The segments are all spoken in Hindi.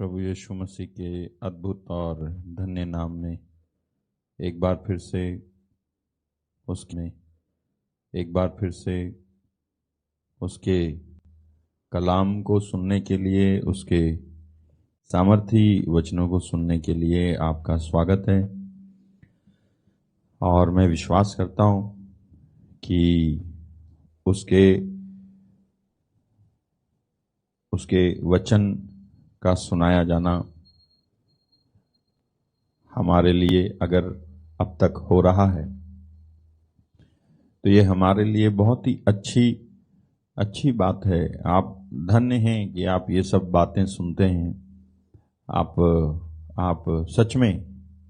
प्रभु यीशु मसीह के अद्भुत और धन्य नाम में एक बार फिर से उसके कलाम को सुनने के लिए, उसके सामर्थी वचनों को सुनने के लिए आपका स्वागत है। और मैं विश्वास करता हूं कि उसके वचन का सुनाया जाना हमारे लिए अगर अब तक हो रहा है तो ये हमारे लिए बहुत ही अच्छी बात है। आप धन्य हैं कि आप ये सब बातें सुनते हैं। आप सच में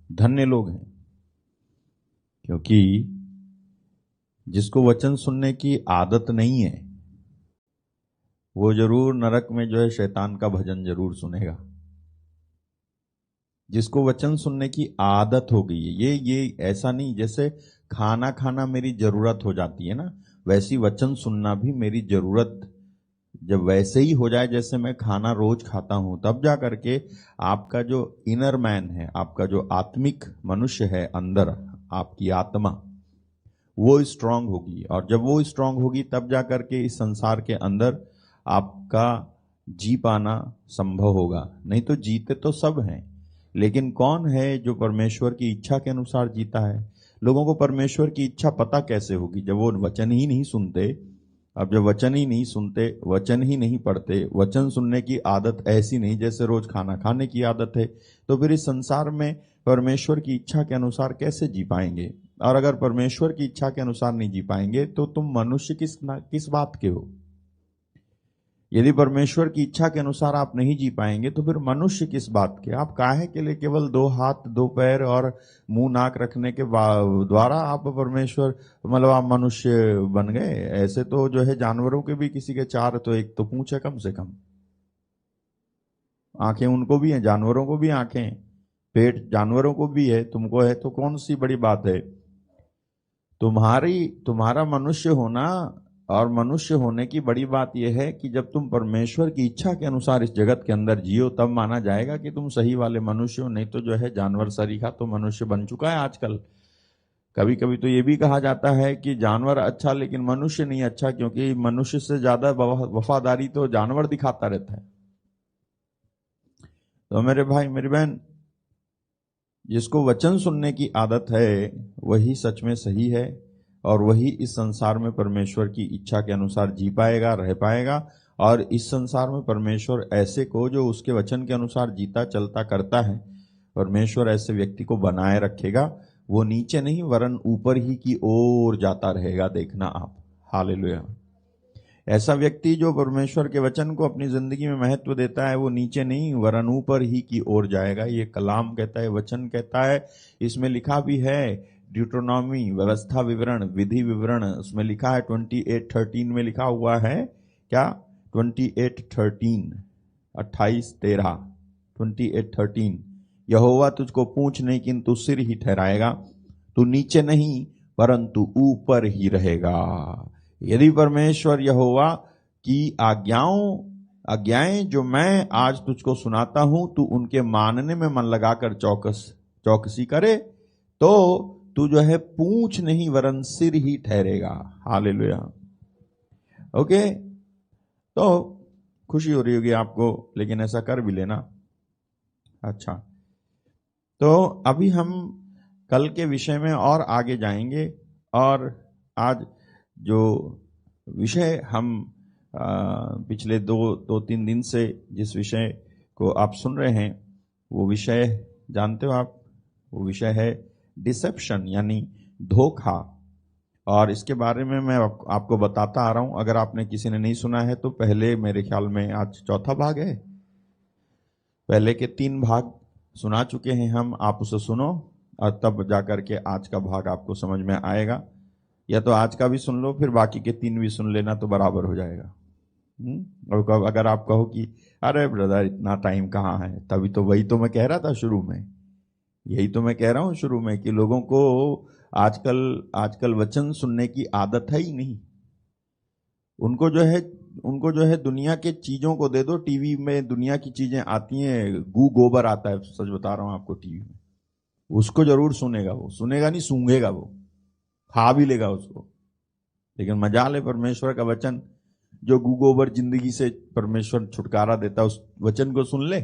धन्य लोग हैं, क्योंकि जिसको वचन सुनने की आदत नहीं है वो जरूर नरक में जो है शैतान का भजन जरूर सुनेगा। जिसको वचन सुनने की आदत हो गई है, ये ऐसा नहीं जैसे खाना मेरी जरूरत हो जाती है ना, वैसी वचन सुनना भी मेरी जरूरत जब वैसे ही हो जाए जैसे मैं खाना रोज खाता हूं, तब जा करके आपका जो इनर मैन है, आपका जो आत्मिक मनुष्य है अंदर, आपकी आत्मा वो स्ट्रांग होगी। और जब वो स्ट्रांग होगी तब जा करके इस संसार के अंदर आपका जी पाना संभव होगा। नहीं तो जीते तो सब हैं, लेकिन कौन है जो परमेश्वर की इच्छा के अनुसार जीता है? लोगों को परमेश्वर की इच्छा पता कैसे होगी जब वो वचन ही नहीं सुनते। अब जब वचन ही नहीं सुनते, वचन ही नहीं पढ़ते, वचन सुनने की आदत ऐसी नहीं जैसे रोज खाना खाने की आदत है, तो फिर इस संसार में परमेश्वर की इच्छा के अनुसार कैसे जी पाएंगे? और अगर परमेश्वर की इच्छा के अनुसार नहीं जी पाएंगे तो तुम मनुष्य किस बात के हो? यदि परमेश्वर की इच्छा के अनुसार आप नहीं जी पाएंगे तो फिर मनुष्य किस बात के? आप काहे के लिए केवल 2 हाथ 2 पैर और मुंह नाक रखने के द्वारा आप परमेश्वर मतलब आप मनुष्य बन गए? ऐसे तो जो है जानवरों के भी किसी के 4 तो 1 तो पूंछ है कम से कम। आंखें उनको भी हैं, जानवरों को भी आंखें, पेट जानवरों को भी है, तुमको है, तो कौन सी बड़ी बात है? तुम्हारा मनुष्य होना और मनुष्य होने की बड़ी बात यह है कि जब तुम परमेश्वर की इच्छा के अनुसार इस जगत के अंदर जियो तब माना जाएगा कि तुम सही वाले मनुष्य हो। नहीं तो जो है जानवर सरीखा तो मनुष्य बन चुका है आजकल। कभी कभी तो ये भी कहा जाता है कि जानवर अच्छा लेकिन मनुष्य नहीं अच्छा, क्योंकि मनुष्य से ज्यादा वफादारी तो जानवर दिखाता रहता है। तो मेरे भाई मेरी बहन, जिसको वचन सुनने की आदत है वही सच में सही है और वही इस संसार में परमेश्वर की इच्छा के अनुसार जी पाएगा, रह पाएगा। और इस संसार में परमेश्वर ऐसे को जो उसके वचन के अनुसार जीता चलता करता है, परमेश्वर ऐसे व्यक्ति को बनाए रखेगा। वो नीचे नहीं वरन ऊपर ही की ओर जाता रहेगा, देखना आप। हालेलुया। ऐसा व्यक्ति जो परमेश्वर के वचन को अपनी जिंदगी में महत्व देता है वो नीचे नहीं वरन ऊपर ही की ओर जाएगा। ये कलाम कहता है, वचन कहता है। इसमें लिखा भी है, ड्यूटोनॉमी व्यवस्था विवरण, विधि विवरण, उसमें लिखा है 28:13 में लिखा हुआ है क्या? 28:13 28:13 28:13 यहोवा तुझको पूंछ नहीं किंतु सिर ही ठहराएगा, तू नीचे नहीं परंतु ऊपर ही रहेगा। यदि परमेश्वर यहोवा की आज्ञाएं जो मैं आज तुझको सुनाता हूं तू उनके मानने में मन लगाकर चौकसी करे तो तू जो है पूंछ नहीं वरन सिर ही ठहरेगा। हालेलुया। ओके, तो खुशी हो रही होगी आपको, लेकिन ऐसा कर भी लेना। अच्छा, तो अभी हम कल के विषय में और आगे जाएंगे। और आज जो विषय हम पिछले 2-3 दिन से जिस विषय को आप सुन रहे हैं वो विषय जानते हो आप? वो विषय है डिसेप्शन, यानी धोखा। और इसके बारे में मैं आपको बताता आ रहा हूं। अगर आपने किसी ने नहीं सुना है तो पहले मेरे ख्याल में आज 4था भाग है, पहले के 3 भाग सुना चुके हैं हम। आप उसे सुनो और तब जाकर के आज का भाग आपको समझ में आएगा। या तो आज का भी सुन लो फिर बाकी के 3 भी सुन लेना तो बराबर हो जाएगा। और अगर आप कहो कि अरे ब्रदर इतना टाइम कहाँ है, तभी तो वही तो मैं कह रहा था शुरू में, यही तो मैं कह रहा हूं शुरू में कि लोगों को आजकल वचन सुनने की आदत है ही नहीं। उनको जो है उनको जो है दुनिया के चीजों को दे दो, टीवी में दुनिया की चीजें आती हैं, गू गोबर आता है, सच बता रहा हूं आपको, टीवी में उसको जरूर सुनेगा, वो सुनेगा नहीं, सूंघेगा, वो खा भी लेगा उसको। लेकिन मजाल है परमेश्वर का वचन जो गू गोबर जिंदगी से परमेश्वर छुटकारा देता है, उस वचन को सुन ले।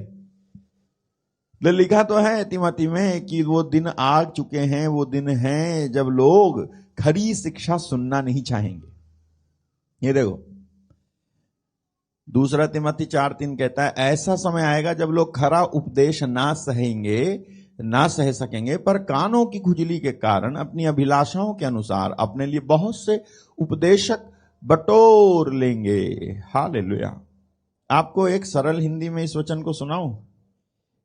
लिखा तो है तिमोथी में कि वो दिन आ चुके हैं, वो दिन हैं जब लोग खरी शिक्षा सुनना नहीं चाहेंगे। ये देखो दूसरा तिमोथी 4:3 कहता है, ऐसा समय आएगा जब लोग खरा उपदेश ना सह सकेंगे, पर कानों की खुजली के कारण अपनी अभिलाषाओं के अनुसार अपने लिए बहुत से उपदेशक बटोर लेंगे। हालेलुया। आपको एक सरल हिंदी में इस वचन को सुनाऊं?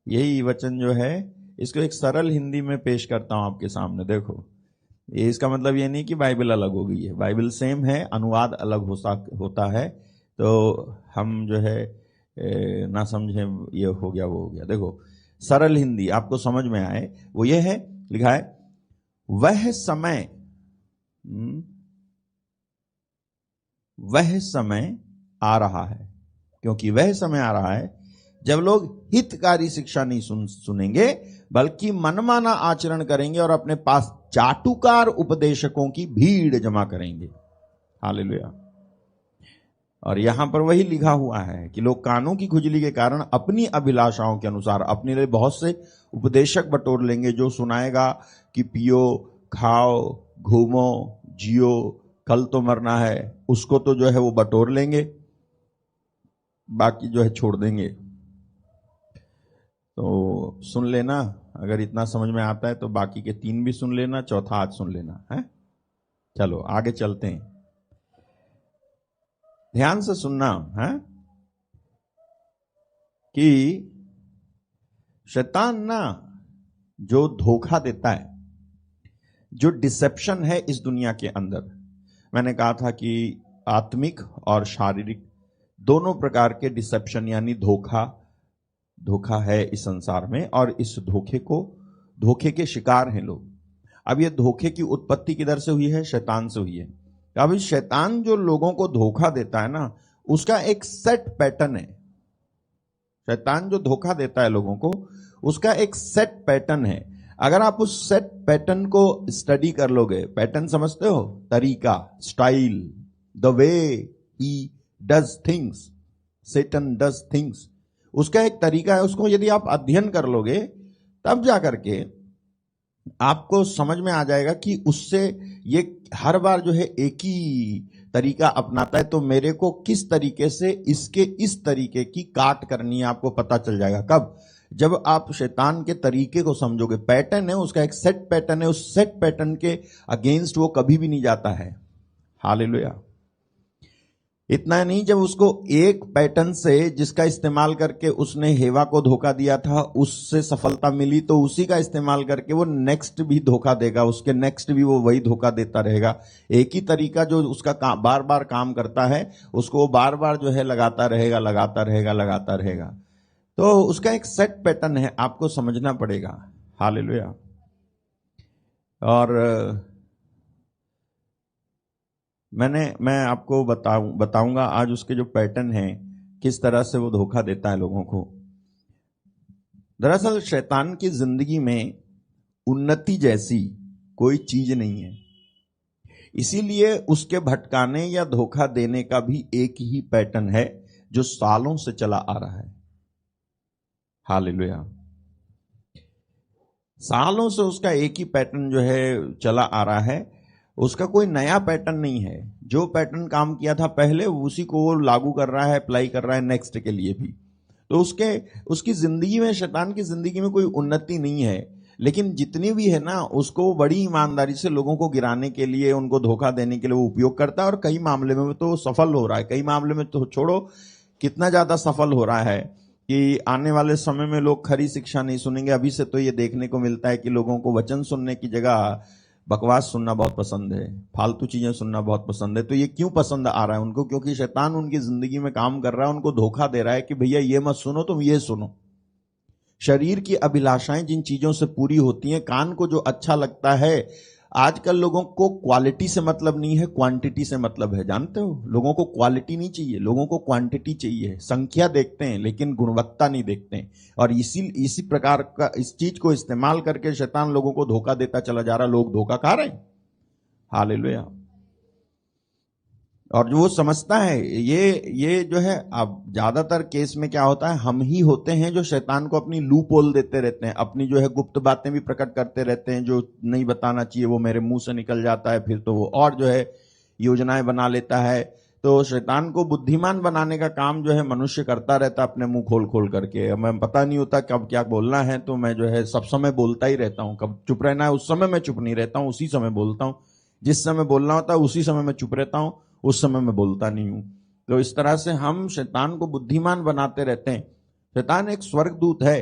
यही वचन जो है इसको एक सरल हिंदी में पेश करता हूं आपके सामने। देखो, ये इसका मतलब ये नहीं कि बाइबल अलग हो गई है, बाइबल सेम है, अनुवाद अलग होता है, तो हम जो है ना समझे ये हो गया वो हो गया। देखो सरल हिंदी आपको समझ में आए वो ये है, लिखा है वह समय आ रहा है, क्योंकि वह समय आ रहा है जब लोग हितकारी शिक्षा नहीं सुनेंगे बल्कि मनमाना आचरण करेंगे और अपने पास चाटुकार उपदेशकों की भीड़ जमा करेंगे। हालेलुया। और यहां पर वही लिखा हुआ है कि लोग कानों की खुजली के कारण अपनी अभिलाषाओं के अनुसार अपने लिए बहुत से उपदेशक बटोर लेंगे, जो सुनाएगा कि पियो, खाओ, घूमो, जियो, कल तो मरना है, उसको तो जो है वो बटोर लेंगे, बाकी जो है छोड़ देंगे। तो सुन लेना, अगर इतना समझ में आता है तो बाकी के 3 भी सुन लेना, चौथा आज सुन लेना है। चलो आगे चलते हैं, ध्यान से सुनना है कि शैतान ना जो धोखा देता है, जो डिसेप्शन है इस दुनिया के अंदर, मैंने कहा था कि आत्मिक और शारीरिक दोनों प्रकार के डिसेप्शन यानी धोखा है इस संसार में, और इस धोखे के शिकार हैं लोग। अब ये धोखे की उत्पत्ति किधर से हुई है? शैतान से हुई है। अब इस शैतान जो लोगों को धोखा देता है ना, उसका एक सेट पैटर्न है। शैतान जो धोखा देता है लोगों को, उसका एक सेट पैटर्न है। अगर आप उस सेट पैटर्न को स्टडी कर लोगे, पैटर्न समझते हो, तरीका, style, the way he does things, Satan does things, उसका एक तरीका है। उसको यदि आप अध्ययन कर लोगे तब जाकर के आपको समझ में आ जाएगा कि उससे ये हर बार जो है एक ही तरीका अपनाता है, तो मेरे को किस तरीके से इसके इस तरीके की काट करनी है आपको पता चल जाएगा। कब? जब आप शैतान के तरीके को समझोगे। पैटर्न है उसका, एक सेट पैटर्न है, उस सेट पैटर्न के अगेंस्ट वो कभी भी नहीं जाता है। हालेलुया। इतना नहीं, जब उसको एक पैटर्न से जिसका इस्तेमाल करके उसने हेवा को धोखा दिया था उससे सफलता मिली, तो उसी का इस्तेमाल करके वो नेक्स्ट भी धोखा देगा, उसके नेक्स्ट भी वो वही धोखा देता रहेगा। एक ही तरीका जो उसका बार बार काम करता है उसको वो बार बार जो है लगाता रहेगा। तो उसका एक सेट पैटर्न है, आपको समझना पड़ेगा। हालेलुया। और मैं आपको बताऊंगा आज उसके जो पैटर्न हैं, किस तरह से वो धोखा देता है लोगों को। दरअसल शैतान की जिंदगी में उन्नति जैसी कोई चीज नहीं है, इसीलिए उसके भटकाने या धोखा देने का भी एक ही पैटर्न है जो सालों से चला आ रहा है। हालेलुया। सालों से उसका एक ही पैटर्न जो है चला आ रहा है, उसका कोई नया पैटर्न नहीं है। जो पैटर्न काम किया था पहले उसी को वो लागू कर रहा है, अप्लाई कर रहा है नेक्स्ट के लिए भी। तो उसकी जिंदगी में, शैतान की जिंदगी में कोई उन्नति नहीं है, लेकिन जितनी भी है ना उसको बड़ी ईमानदारी से लोगों को गिराने के लिए, उनको धोखा देने के लिए वो उपयोग करता है। और कई मामले में तो सफल हो रहा है, कई मामले में तो छोड़ो कितना ज्यादा सफल हो रहा है कि आने वाले समय में लोग खरी शिक्षा नहीं सुनेंगे। अभी से तो ये देखने को मिलता है कि लोगों को वचन सुनने की जगह बकवास सुनना बहुत पसंद है, फालतू चीजें सुनना बहुत पसंद है। तो ये क्यों पसंद आ रहा है उनको? क्योंकि शैतान उनकी जिंदगी में काम कर रहा है, उनको धोखा दे रहा है कि भैया ये मत सुनो, तुम ये सुनो। शरीर की अभिलाषाएं जिन चीजों से पूरी होती हैं, कान को जो अच्छा लगता है, आजकल लोगों को क्वालिटी से मतलब नहीं है, क्वांटिटी से मतलब है। जानते हो, लोगों को क्वालिटी नहीं चाहिए, लोगों को क्वांटिटी चाहिए। संख्या देखते हैं लेकिन गुणवत्ता नहीं देखते हैं। और इसी प्रकार का इस चीज को इस्तेमाल करके शैतान लोगों को धोखा देता चला जा रहा है। लोग धोखा खा रहे हैं। हालेलुया। और जो वो समझता है, ये जो है, अब ज्यादातर केस में क्या होता है, हम ही होते हैं जो शैतान को अपनी लूप होल देते रहते हैं, अपनी जो है गुप्त बातें भी प्रकट करते रहते हैं। जो नहीं बताना चाहिए वो मेरे मुंह से निकल जाता है, फिर तो वो और जो है योजनाएं बना लेता है। तो शैतान को बुद्धिमान बनाने का काम जो है मनुष्य करता रहता है, अपने मुंह खोल खोल करके। मैं पता नहीं होता कब क्या बोलना है, तो मैं जो है सब समय बोलता ही रहता हूं। कब चुप रहना है उस समय मैं चुप नहीं रहता हूं, उसी समय बोलता हूं। जिस समय बोलना होता है उसी समय मैं चुप रहता हूं, उस समय मैं बोलता नहीं हूं। तो इस तरह से हम शैतान को बुद्धिमान बनाते रहते हैं। शैतान एक स्वर्गदूत है,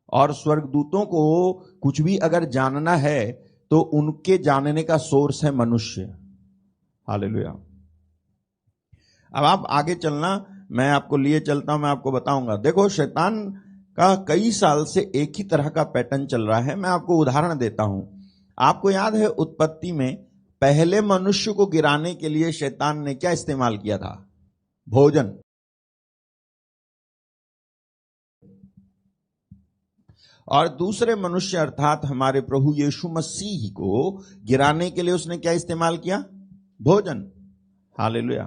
और स्वर्गदूतों को कुछ भी अगर जानना है तो उनके जानने का सोर्स है मनुष्य। हालेलुया। अब आप आगे चलना, मैं आपको लिए चलता हूं, मैं आपको बताऊंगा। देखो, शैतान का कई साल से एक ही तरह का पैटर्न चल रहा है। मैं आपको उदाहरण देता हूं। आपको याद है उत्पत्ति में पहले मनुष्य को गिराने के लिए शैतान ने क्या इस्तेमाल किया था? भोजन। और दूसरे मनुष्य अर्थात हमारे प्रभु यीशु मसीह को गिराने के लिए उसने क्या इस्तेमाल किया? भोजन। हालेलुया।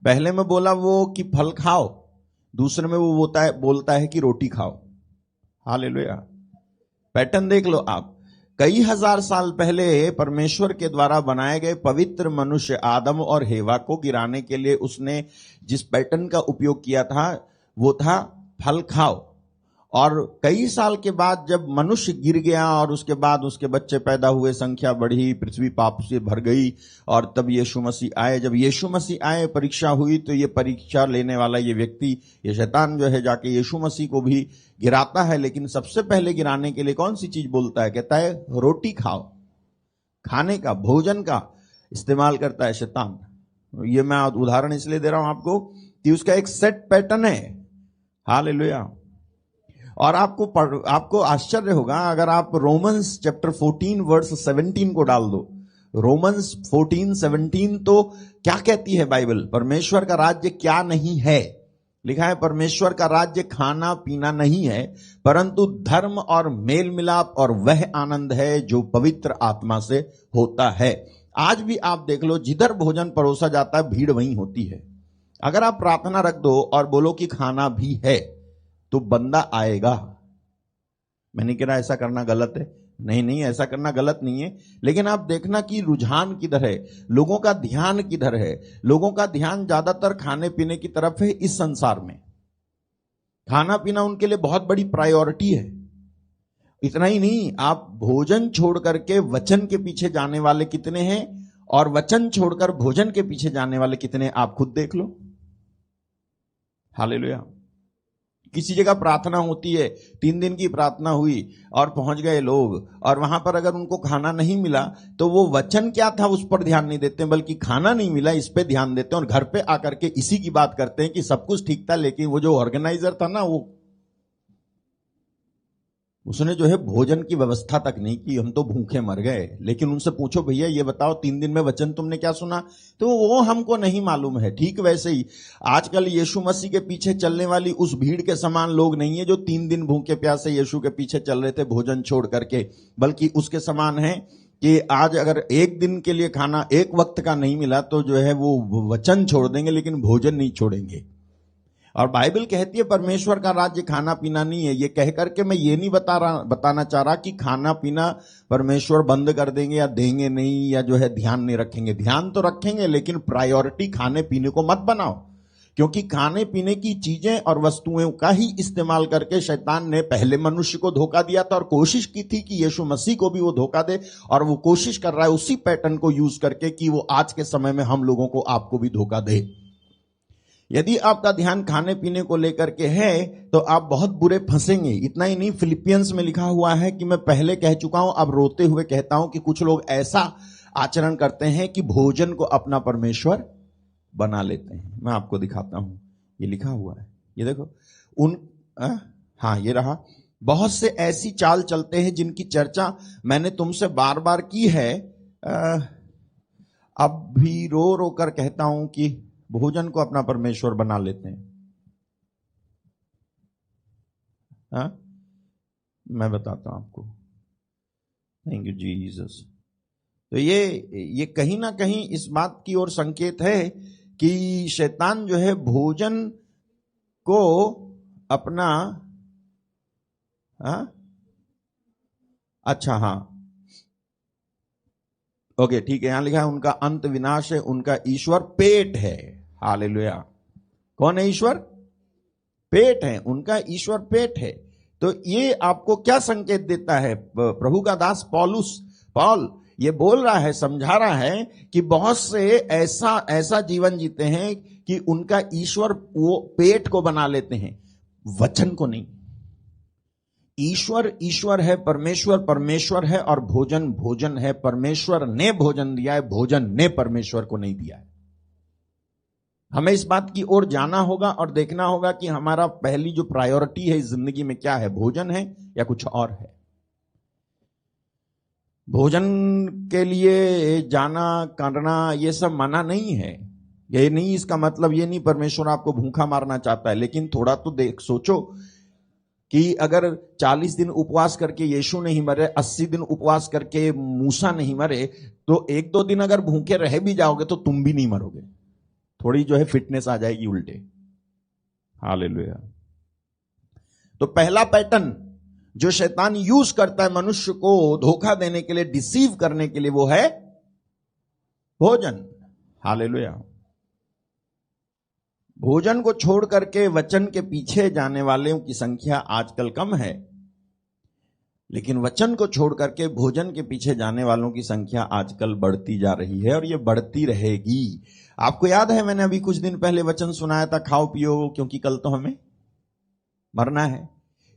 पहले में बोला वो कि फल खाओ, दूसरे में वो बोलता है कि रोटी खाओ। हालेलुया। पैटर्न देख लो आप। कई हजार साल पहले परमेश्वर के द्वारा बनाए गए पवित्र मनुष्य आदम और हेवा को गिराने के लिए उसने जिस पैटर्न का उपयोग किया था वो था फल खाओ। और कई साल के बाद जब मनुष्य गिर गया और उसके बाद उसके बच्चे पैदा हुए, संख्या बढ़ी, पृथ्वी पाप से भर गई, और तब यीशु मसीह आए। जब यीशु मसीह आए, परीक्षा हुई, तो ये परीक्षा लेने वाला ये व्यक्ति, ये शैतान जो है, जाके यीशु मसीह को भी गिराता है। लेकिन सबसे पहले गिराने के लिए कौन सी चीज बोलता है? कहता है रोटी खाओ। खाने का, भोजन का इस्तेमाल करता है शैतान। ये मैं उदाहरण इसलिए दे रहा हूं आपको कि उसका एक सेट पैटर्न है। हालेलुया। और आपको आश्चर्य होगा अगर आप रोमन्स चैप्टर 14 वर्स 17 को डाल दो। रोमन्स 14:17 तो क्या कहती है बाइबल? परमेश्वर का राज्य क्या नहीं है? लिखा है परमेश्वर का राज्य खाना पीना नहीं है, परंतु धर्म और मेल मिलाप और वह आनंद है जो पवित्र आत्मा से होता है। आज भी आप देख लो, जिधर भोजन परोसा जाता है भीड़ वहीं होती है। अगर आप प्रार्थना रख दो और बोलो कि खाना भी है, तो बंदा आएगा। मैं नहीं कह रहा ऐसा करना गलत है, नहीं, ऐसा करना गलत नहीं है। लेकिन आप देखना कि रुझान किधर है, लोगों का ध्यान किधर है। लोगों का ध्यान ज्यादातर खाने पीने की तरफ है। इस संसार में खाना पीना उनके लिए बहुत बड़ी प्रायोरिटी है। इतना ही नहीं, आप भोजन छोड़ करके वचन के पीछे जाने वाले कितने हैं, और वचन छोड़कर भोजन के पीछे जाने वाले कितने, आप खुद देख लो। हालेलुया। किसी जगह प्रार्थना होती है, 3 दिन की प्रार्थना हुई और पहुंच गए लोग, और वहां पर अगर उनको खाना नहीं मिला तो वो वचन क्या था उस पर ध्यान नहीं देते, बल्कि खाना नहीं मिला इस पे ध्यान देते हैं। और घर पे आकर के इसी की बात करते हैं कि सब कुछ ठीक था, लेकिन वो जो ऑर्गेनाइजर था ना, उसने जो है भोजन की व्यवस्था तक नहीं की, हम तो भूखे मर गए। लेकिन उनसे पूछो, भैया ये बताओ 3 दिन में वचन तुमने क्या सुना? तो वो हमको नहीं मालूम है। ठीक वैसे ही आजकल यीशु मसीह के पीछे चलने वाली उस भीड़ के समान लोग नहीं है जो 3 दिन भूखे प्यासे यीशु के पीछे चल रहे थे भोजन छोड़ करके, बल्कि उसके समान है कि आज अगर एक दिन के लिए खाना एक वक्त का नहीं मिला तो जो है वो वचन छोड़ देंगे, लेकिन भोजन नहीं छोड़ेंगे। और बाइबल कहती है परमेश्वर का राज्य खाना पीना नहीं है। ये कह करके मैं ये नहीं बताना चाह रहा कि खाना पीना परमेश्वर बंद कर देंगे या देंगे नहीं, या जो है ध्यान नहीं रखेंगे। ध्यान तो रखेंगे, लेकिन प्रायोरिटी खाने पीने को मत बनाओ, क्योंकि खाने पीने की चीजें और वस्तुओं का ही इस्तेमाल करके शैतान ने पहले मनुष्य को धोखा दिया था, और कोशिश की थी कि यीशु मसीह को भी वो धोखा दे। और वो कोशिश कर रहा है उसी पैटर्न को यूज करके कि वो आज के समय में हम लोगों को, आपको भी धोखा दे। यदि आपका ध्यान खाने पीने को लेकर के है तो आप बहुत बुरे फंसेंगे। इतना ही नहीं, फिलिपियंस में लिखा हुआ है कि मैं पहले कह चुका हूं, अब रोते हुए कहता हूं कि कुछ लोग ऐसा आचरण करते हैं कि भोजन को अपना परमेश्वर बना लेते हैं। मैं आपको दिखाता हूं, ये लिखा हुआ है, ये देखो। हाँ, ये रहा। बहुत से ऐसी चाल चलते हैं जिनकी चर्चा मैंने तुमसे बार बार की है। अब भी रो रो कर कहता हूं कि भोजन को अपना परमेश्वर बना लेते हैं। मैं बताता हूं आपको। Thank you Jesus. तो ये कहीं ना कहीं इस बात की ओर संकेत है कि शैतान जो है भोजन को अपना अच्छा हाँ ओके ठीक है, यहां लिखा है उनका अंत विनाश है, उनका ईश्वर पेट है। हालेलुया। कौन है ईश्वर? पेट है, उनका ईश्वर पेट है। तो ये आपको क्या संकेत देता है? प्रभु का दास पॉल ये बोल रहा है, समझा रहा है कि बहुत से ऐसा जीवन जीते हैं कि उनका ईश्वर वो पेट को बना लेते हैं, वचन को नहीं। ईश्वर है, परमेश्वर है, और भोजन है। परमेश्वर ने भोजन दिया है, भोजन ने परमेश्वर को नहीं दिया है। हमें इस बात की ओर जाना होगा और देखना होगा कि हमारा पहली जो प्रायोरिटी है इस जिंदगी में क्या है, भोजन है या कुछ और है। भोजन के लिए जाना करना ये सब मना नहीं है, ये नहीं, इसका मतलब ये नहीं परमेश्वर आपको भूखा मारना चाहता है। लेकिन थोड़ा तो सोचो कि अगर 40 दिन उपवास करके यीशु नहीं मरे, 80 दिन उपवास करके मूसा नहीं मरे, तो 1-2 दिन अगर भूखे रह भी जाओगे तो तुम भी नहीं मरोगे। थोड़ी जो है फिटनेस आ जाएगी उल्टे। हालेलुया। तो पहला पैटर्न जो शैतान यूज करता है मनुष्य को धोखा देने के लिए, डिसीव करने के लिए, वो है भोजन। हालेलुया। भोजन को छोड़ करके वचन के पीछे जाने वालों की संख्या आजकल कम है, लेकिन वचन को छोड़ करके भोजन के पीछे जाने वालों की संख्या आजकल बढ़ती जा रही है और ये बढ़ती रहेगी। आपको याद है मैंने अभी कुछ दिन पहले वचन सुनाया था, खाओ पियो क्योंकि कल तो हमें मरना है।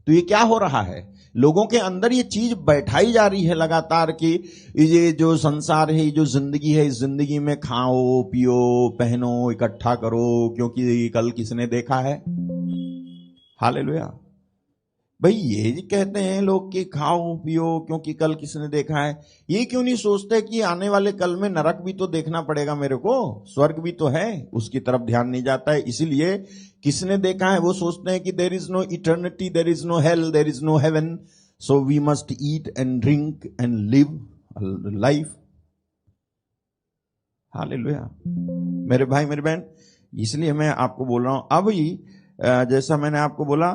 तो ये क्या हो रहा है? लोगों के अंदर ये चीज बैठाई जा रही है लगातार कि ये जो संसार है, ये जो जिंदगी है, इस जिंदगी में खाओ पियो पहनो इकट्ठा करो क्योंकि कल किसने देखा है। हालेलुया। भाई ये कहते हैं लोग कि खाओ पियो क्योंकि कल किसने देखा है। ये क्यों नहीं सोचते कि आने वाले कल में नरक भी तो देखना पड़ेगा मेरे को, स्वर्ग भी तो है, उसकी तरफ ध्यान नहीं जाता है। इसीलिए किसने देखा है वो सोचते हैं कि there is no eternity, there is no hell, there is no heaven, so we must eat and drink and live life. Hallelujah. मेरे भाई मेरे बहन, इसलिए मैं आपको बोल रहा हूं अभी जैसा मैंने आपको बोला,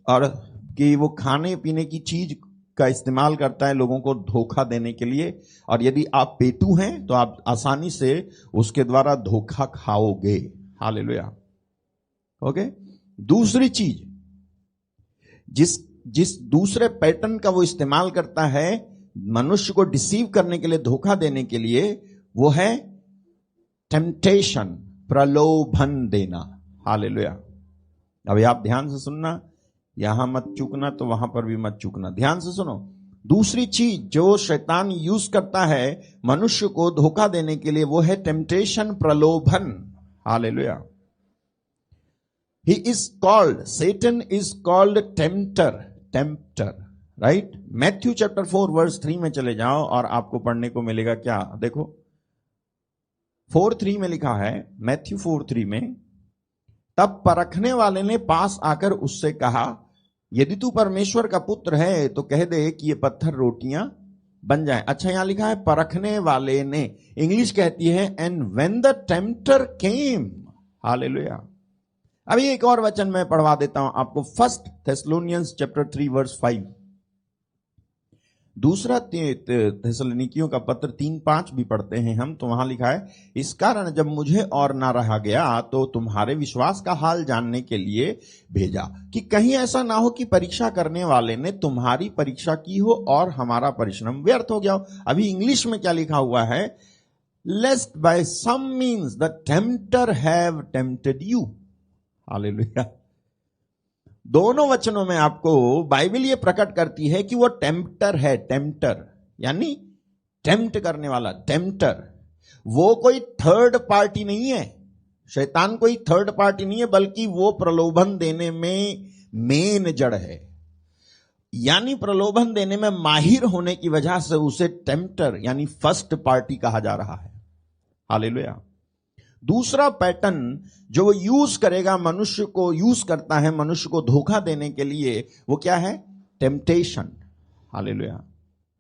और कि वो खाने पीने की चीज का इस्तेमाल करता है लोगों को धोखा देने के लिए, और यदि आप पेटू हैं तो आप आसानी से उसके द्वारा धोखा खाओगे। हालेलुया। ओके। दूसरी चीज जिस दूसरे पैटर्न का वो इस्तेमाल करता है मनुष्य को डिसीव करने के लिए, धोखा देने के लिए, वो है टेम्पटेशन, प्रलोभन देना। हालेलुया। अभी आप ध्यान से सुनना, यहां मत चूकना तो वहां पर भी मत चूकना, ध्यान से सुनो। दूसरी चीज जो शैतान यूज करता है मनुष्य को धोखा देने के लिए, वो है टेम्पटेशन, प्रलोभन। Hallelujah. He is called, Satan is called tempter, right. Matthew chapter 4 verse 3 में चले जाओ और आपको पढ़ने को मिलेगा क्या, देखो 4:3 में लिखा है, मैथ्यू 4:3 में, तब परखने वाले ने पास आकर उससे कहा, यदि तू परमेश्वर का पुत्र है तो कह दे कि ये पत्थर रोटियां बन जाएं। अच्छा यहां लिखा है परखने वाले ने, इंग्लिश कहती है and when the tempter came. Hallelujah. अभी एक और वचन मैं पढ़वा देता हूं आपको, 1 थेस्सलुनियंस चैप्टर 3 वर्स 5। दूसरा थेसलोनिकियों का पत्र 3:5 भी पढ़ते हैं हम, तो वहां लिखा है, इस कारण जब मुझे और ना रहा गया तो तुम्हारे विश्वास का हाल जानने के लिए भेजा, कि कहीं ऐसा ना हो कि परीक्षा करने वाले ने तुम्हारी परीक्षा की हो और हमारा परिश्रम व्यर्थ हो गया हो। अभी इंग्लिश में क्या लिखा हुआ है, lest by some means the tempter have tempted you. Hallelujah. दोनों वचनों में आपको बाइबल ये प्रकट करती है कि वो टेम्पटर है, टेम्पटर यानी टेम्प्ट करने वाला, टेम्पटर। वो कोई थर्ड पार्टी नहीं है, शैतान कोई थर्ड पार्टी नहीं है, बल्कि वो प्रलोभन देने में मेन जड़ है। यानी प्रलोभन देने में माहिर होने की वजह से उसे टेम्पटर यानी फर्स्ट पार्टी कहा जा रहा है। हालेलुया। दूसरा पैटर्न जो वो यूज करेगा, मनुष्य को यूज करता है मनुष्य को धोखा देने के लिए, वो क्या है? टेम्पटेशन। हालेलुया।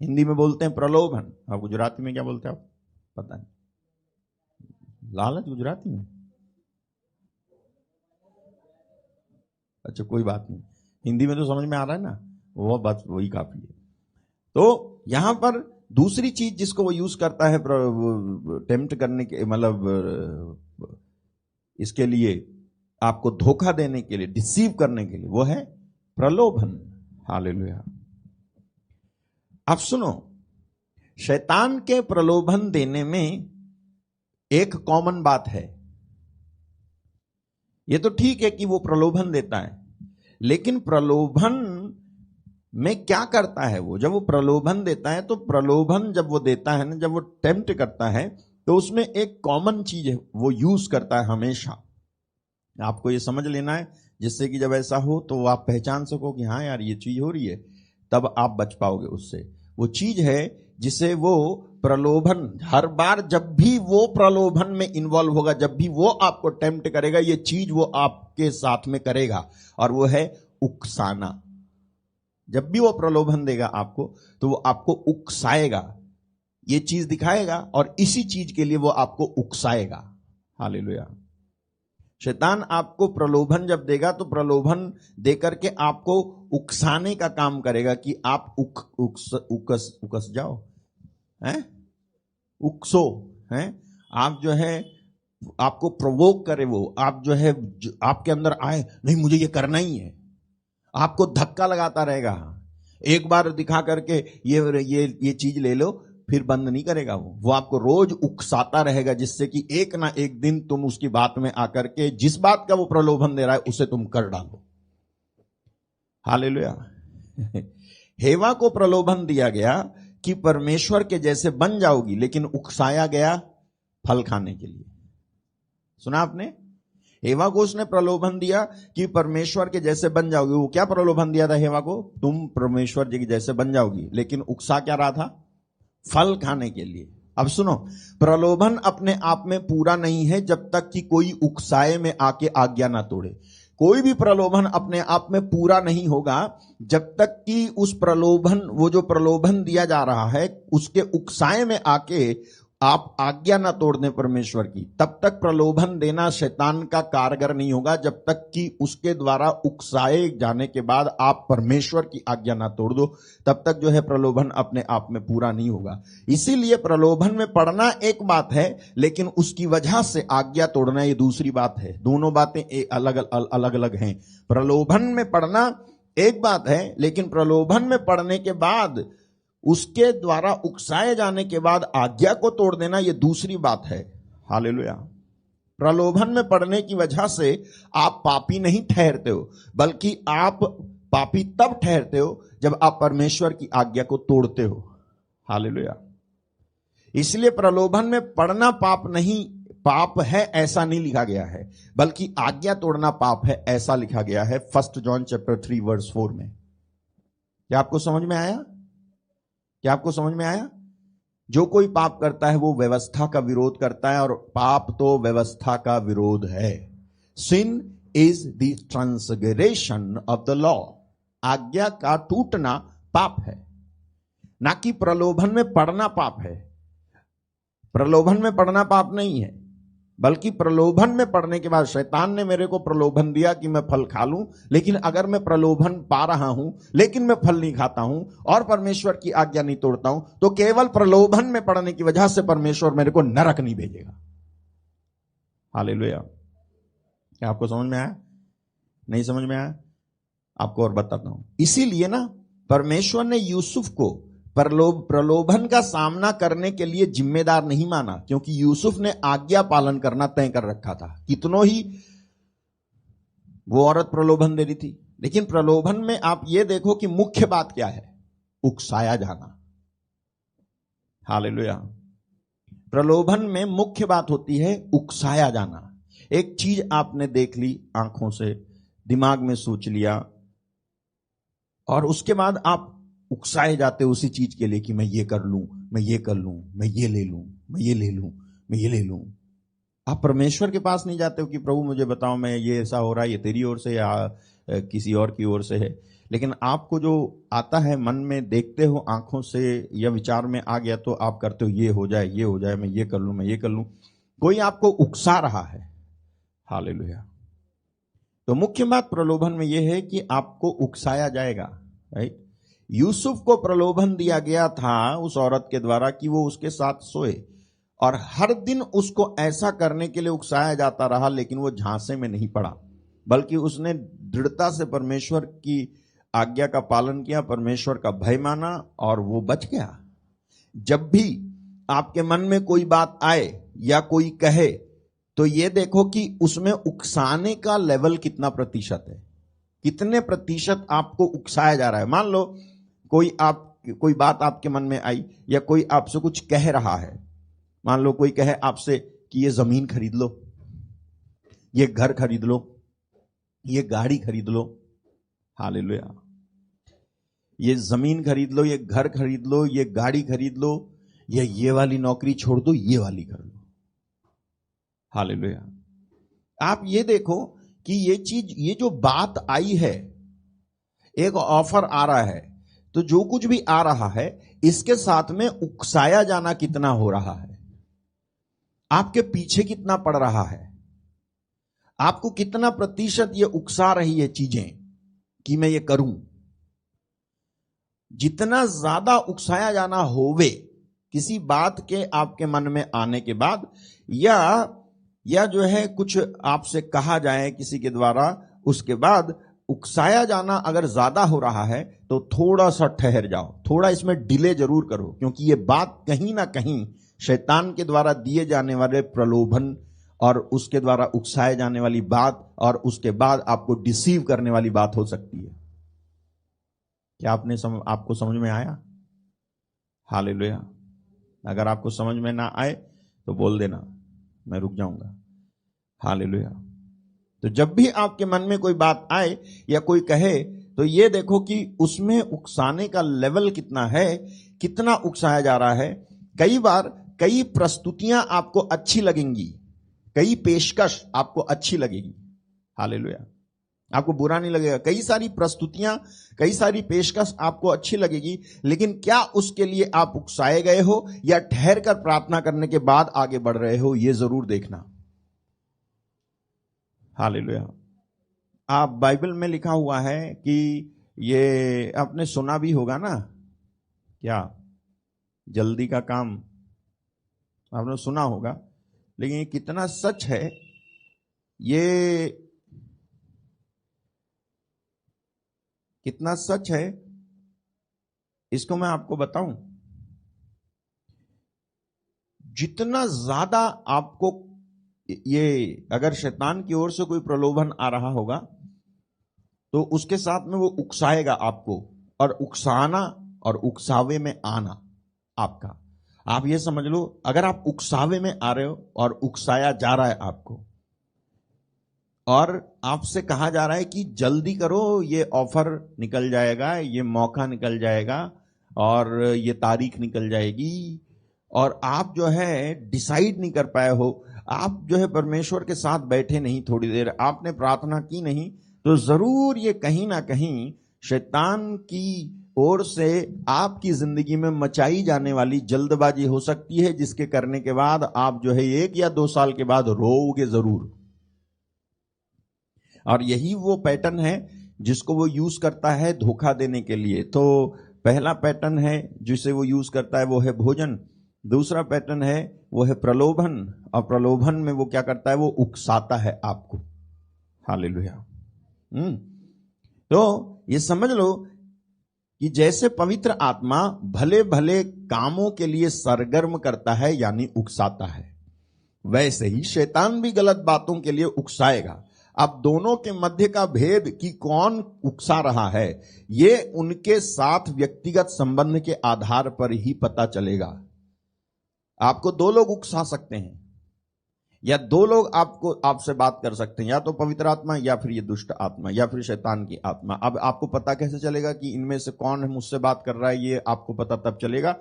हिंदी में बोलते हैं प्रलोभन, और गुजराती में क्या बोलते हैं आप? पता नहीं। लालच गुजराती में? अच्छा, कोई बात नहीं, हिंदी में तो समझ में आ रहा है ना, वो बस वही काफी है। तो यहां पर दूसरी चीज जिसको वो यूज करता है टेम्प्ट करने के, मतलब इसके लिए, आपको धोखा देने के लिए, डिसीव करने के लिए, वो है प्रलोभन। हालेलुया। अब सुनो, शैतान के प्रलोभन देने में एक कॉमन बात है। ये तो ठीक है कि वो प्रलोभन देता है, लेकिन प्रलोभन में क्या करता है वो? जब वो प्रलोभन देता है, तो प्रलोभन जब वो देता है ना, जब वो टेम्प्ट करता है, तो उसमें एक कॉमन चीज है वो यूज करता है हमेशा। आपको ये समझ लेना है, जिससे कि जब ऐसा हो तो आप पहचान सको कि हाँ यार ये चीज हो रही है, तब आप बच पाओगे उससे। वो चीज है जिसे वो प्रलोभन, हर बार जब भी वो प्रलोभन में इन्वॉल्व होगा, जब भी वो आपको टेम्प्ट करेगा, ये चीज वो आपके साथ में करेगा, और वो है उकसाना। जब भी वो प्रलोभन देगा आपको, तो वो आपको उकसाएगा, ये चीज दिखाएगा, और इसी चीज के लिए वो आपको उकसाएगा। हालेलुया। शैतान आपको प्रलोभन जब देगा, तो प्रलोभन देकर के आपको उकसाने का काम करेगा कि आप उकस जाओ, हैं? उकसो, हैं? आप जो है, आपको प्रोवोक करे वो, आप जो है, आपके अंदर आए, नहीं मुझे ये करना ही है, आपको धक्का लगाता रहेगा। एक बार दिखा करके ये चीज ले लो, फिर बंद नहीं करेगा वो आपको रोज उकसाता रहेगा, जिससे कि एक ना एक दिन तुम उसकी बात में आकर के जिस बात का वो प्रलोभन दे रहा है उसे तुम कर डालो। हालेलुया। हेवा को प्रलोभन दिया गया कि परमेश्वर के जैसे बन जाओगी, लेकिन उकसाया गया फल खाने के लिए। सुना आपने? हेवा को उसने प्रलोभन दिया कि परमेश्वर के जैसे बन जाओगी। वो क्या प्रलोभन दिया था हेवा को? तुम परमेश्वर जी के जैसे बन जाओगी, लेकिन उकसा क्या रहा था? फल खाने के लिए। अब सुनो, प्रलोभन अपने आप में पूरा नहीं है जब तक कि कोई उकसाए में आके आज्ञा ना तोड़े। कोई भी प्रलोभन अपने आप में पूरा नहीं होगा जब तक कि उस प्रलोभन, वो जो प्रलोभन दिया जा रहा है, उसके उकसाए में आके आप आज्ञा ना तोड़ दें परमेश्वर की, तब तक प्रलोभन देना शैतान का कारगर नहीं होगा। जब तक कि उसके द्वारा उकसाए जाने के बाद आप परमेश्वर की आज्ञा ना तोड़ दो, तब तक जो है प्रलोभन अपने आप में पूरा नहीं होगा। इसीलिए प्रलोभन में पड़ना एक बात है, लेकिन उसकी वजह से आज्ञा तोड़ना ये दूसरी बात है। दोनों बातें अलग अलग हैं। प्रलोभन में पड़ना एक बात है, लेकिन प्रलोभन में पड़ने के बाद, उसके द्वारा उकसाए जाने के बाद आज्ञा को तोड़ देना, यह दूसरी बात है। हालेलुया। प्रलोभन में पड़ने की वजह से आप पापी नहीं ठहरते हो, बल्कि आप पापी तब ठहरते हो जब आप परमेश्वर की आज्ञा को तोड़ते हो। हालेलुया। इसलिए प्रलोभन में पड़ना पाप नहीं, पाप है ऐसा नहीं लिखा गया है, बल्कि आज्ञा तोड़ना पाप है ऐसा लिखा गया है 1 जॉन चैप्टर 3 वर्स 4 में। क्या आपको समझ में आया? क्या आपको समझ में आया? जो कोई पाप करता है वो व्यवस्था का विरोध करता है, और पाप तो व्यवस्था का विरोध है। Sin is the transgression of the law. आज्ञा का टूटना पाप है, ना कि प्रलोभन में पड़ना पाप है। प्रलोभन में पड़ना पाप नहीं है, बल्कि प्रलोभन में पड़ने के बाद, शैतान ने मेरे को प्रलोभन दिया कि मैं फल खा लूं, लेकिन अगर मैं प्रलोभन पा रहा हूं लेकिन मैं फल नहीं खाता हूं और परमेश्वर की आज्ञा नहीं तोड़ता हूं, तो केवल प्रलोभन में पड़ने की वजह से परमेश्वर मेरे को नरक नहीं भेजेगा। हालेलुया। क्या आपको समझ में आया? नहीं समझ में आया? आपको और बताता हूं। इसीलिए ना परमेश्वर ने यूसुफ को प्रलोभन का सामना करने के लिए जिम्मेदार नहीं माना, क्योंकि यूसुफ ने आज्ञा पालन करना तय कर रखा था। कितनों ही वो औरत प्रलोभन दे रही थी, लेकिन प्रलोभन में आप ये देखो कि मुख्य बात क्या है? उकसाया जाना। हालेलुया। प्रलोभन में मुख्य बात होती है उकसाया जाना। एक चीज आपने देख ली आंखों से, दिमाग में सोच लिया, और उसके बाद आप उकसाए जाते उसी चीज के लिए कि मैं ये कर लूं, मैं ये कर लूं, मैं ये ले लूं, मैं ये ले लूं, मैं ये ले लूं। आप परमेश्वर के पास नहीं जाते हो कि प्रभु मुझे बताओ, मैं ये ऐसा हो रहा है, ये तेरी ओर से या किसी और की ओर से है। लेकिन आपको जो आता है मन में, देखते हो आंखों से या विचार में आ गया तो आप करते हो ये हो जाए, ये हो जाए, मैं ये कर लूं, मैं ये कर लूं। कोई आपको उकसा रहा है। हालेलुया। तो मुख्य बात प्रलोभन में यह है कि आपको उकसाया जाएगा। राइट। यूसुफ को प्रलोभन दिया गया था उस औरत के द्वारा कि वो उसके साथ सोए, और हर दिन उसको ऐसा करने के लिए उकसाया जाता रहा, लेकिन वो झांसे में नहीं पड़ा, बल्कि उसने दृढ़ता से परमेश्वर की आज्ञा का पालन किया, परमेश्वर का भय माना और वो बच गया। जब भी आपके मन में कोई बात आए या कोई कहे तो ये देखो कि उसमें उकसाने का लेवल कितना प्रतिशत है, कितने प्रतिशत आपको उकसाया जा रहा है। मान लो कोई बात आपके मन में आई या कोई आपसे कुछ कह रहा है। मान लो कोई कहे आपसे कि ये जमीन खरीद लो, ये घर खरीद लो, ये गाड़ी खरीद लो। हालेलुया। ये जमीन खरीद लो, ये घर खरीद लो, ये गाड़ी खरीद लो, या ये वाली नौकरी छोड़ दो, ये वाली कर लो। हालेलुया। आप ये देखो कि ये चीज, ये जो बात आई है, एक ऑफर आ रहा है, तो जो कुछ भी आ रहा है इसके साथ में उकसाया जाना कितना हो रहा है, आपके पीछे कितना पड़ रहा है, आपको कितना प्रतिशत ये उकसा रही है चीजें कि मैं ये करूं। जितना ज्यादा उकसाया जाना होवे किसी बात के आपके मन में आने के बाद, या जो है कुछ आपसे कहा जाए किसी के द्वारा, उसके बाद उकसाया जाना अगर ज्यादा हो रहा है तो थोड़ा सा ठहर जाओ, थोड़ा इसमें डिले जरूर करो, क्योंकि ये बात कहीं ना कहीं शैतान के द्वारा दिए जाने वाले प्रलोभन और उसके द्वारा उकसाए जाने वाली बात और उसके बाद आपको डिसीव करने वाली बात हो सकती है। क्या आपको समझ में आया? हालेलुया। अगर आपको समझ में ना आए तो बोल देना, मैं रुक जाऊंगा। हालेलुया। तो जब भी आपके मन में कोई बात आए या कोई कहे तो ये देखो कि उसमें उकसाने का लेवल कितना है, कितना उकसाया जा रहा है। कई बार कई प्रस्तुतियां आपको अच्छी लगेंगी, कई पेशकश आपको अच्छी लगेगी। हालेलुया। आपको बुरा नहीं लगेगा। कई सारी प्रस्तुतियां, कई सारी पेशकश आपको अच्छी लगेगी, लेकिन क्या उसके लिए आप उकसाए गए हो या ठहर कर प्रार्थना करने के बाद आगे बढ़ रहे हो, यह जरूर देखना। हालेलुया। आप बाइबल में लिखा हुआ है कि ये आपने सुना भी होगा ना, क्या जल्दी का काम आपने सुना होगा, लेकिन ये कितना सच है, ये कितना सच है इसको मैं आपको बताऊं। जितना ज्यादा आपको ये, अगर शैतान की ओर से कोई प्रलोभन आ रहा होगा तो उसके साथ में वो उकसाएगा आपको, और उकसाना और उकसावे में आना आपका। आप ये समझ लो, अगर आप उकसावे में आ रहे हो और उकसाया जा रहा है आपको, और आपसे कहा जा रहा है कि जल्दी करो, ये ऑफर निकल जाएगा, ये मौका निकल जाएगा और ये तारीख निकल जाएगी, और आप जो है डिसाइड नहीं कर पाए हो, आप जो है परमेश्वर के साथ बैठे नहीं, थोड़ी देर आपने प्रार्थना की नहीं, तो जरूर ये कहीं ना कहीं शैतान की ओर से आपकी जिंदगी में मचाई जाने वाली जल्दबाजी हो सकती है, जिसके करने के बाद आप जो है 1 या 2 साल के बाद रोओगे जरूर। और यही वो पैटर्न है जिसको वो यूज करता है धोखा देने के लिए। तो पहला पैटर्न है जिसे वो यूज करता है वो है भोजन, दूसरा पैटर्न है वो है प्रलोभन, और प्रलोभन में वो क्या करता है, वो उकसाता है आपको। हालेलुया। तो ये समझ लो कि जैसे पवित्र आत्मा भले भले कामों के लिए सरगर्म करता है यानी उकसाता है, वैसे ही शैतान भी गलत बातों के लिए उकसाएगा। अब दोनों के मध्य का भेद कि कौन उकसा रहा है, ये उनके साथ व्यक्तिगत संबंध के आधार पर ही पता चलेगा। आपको 2 लोग उकसा सकते हैं, या दो लोग आपसे बात कर सकते हैं, या तो पवित्र आत्मा या फिर ये दुष्ट आत्मा या फिर शैतान की आत्मा। अब आपको पता कैसे चलेगा कि इनमें से कौन है मुझसे बात कर रहा है? ये आपको पता तब चलेगा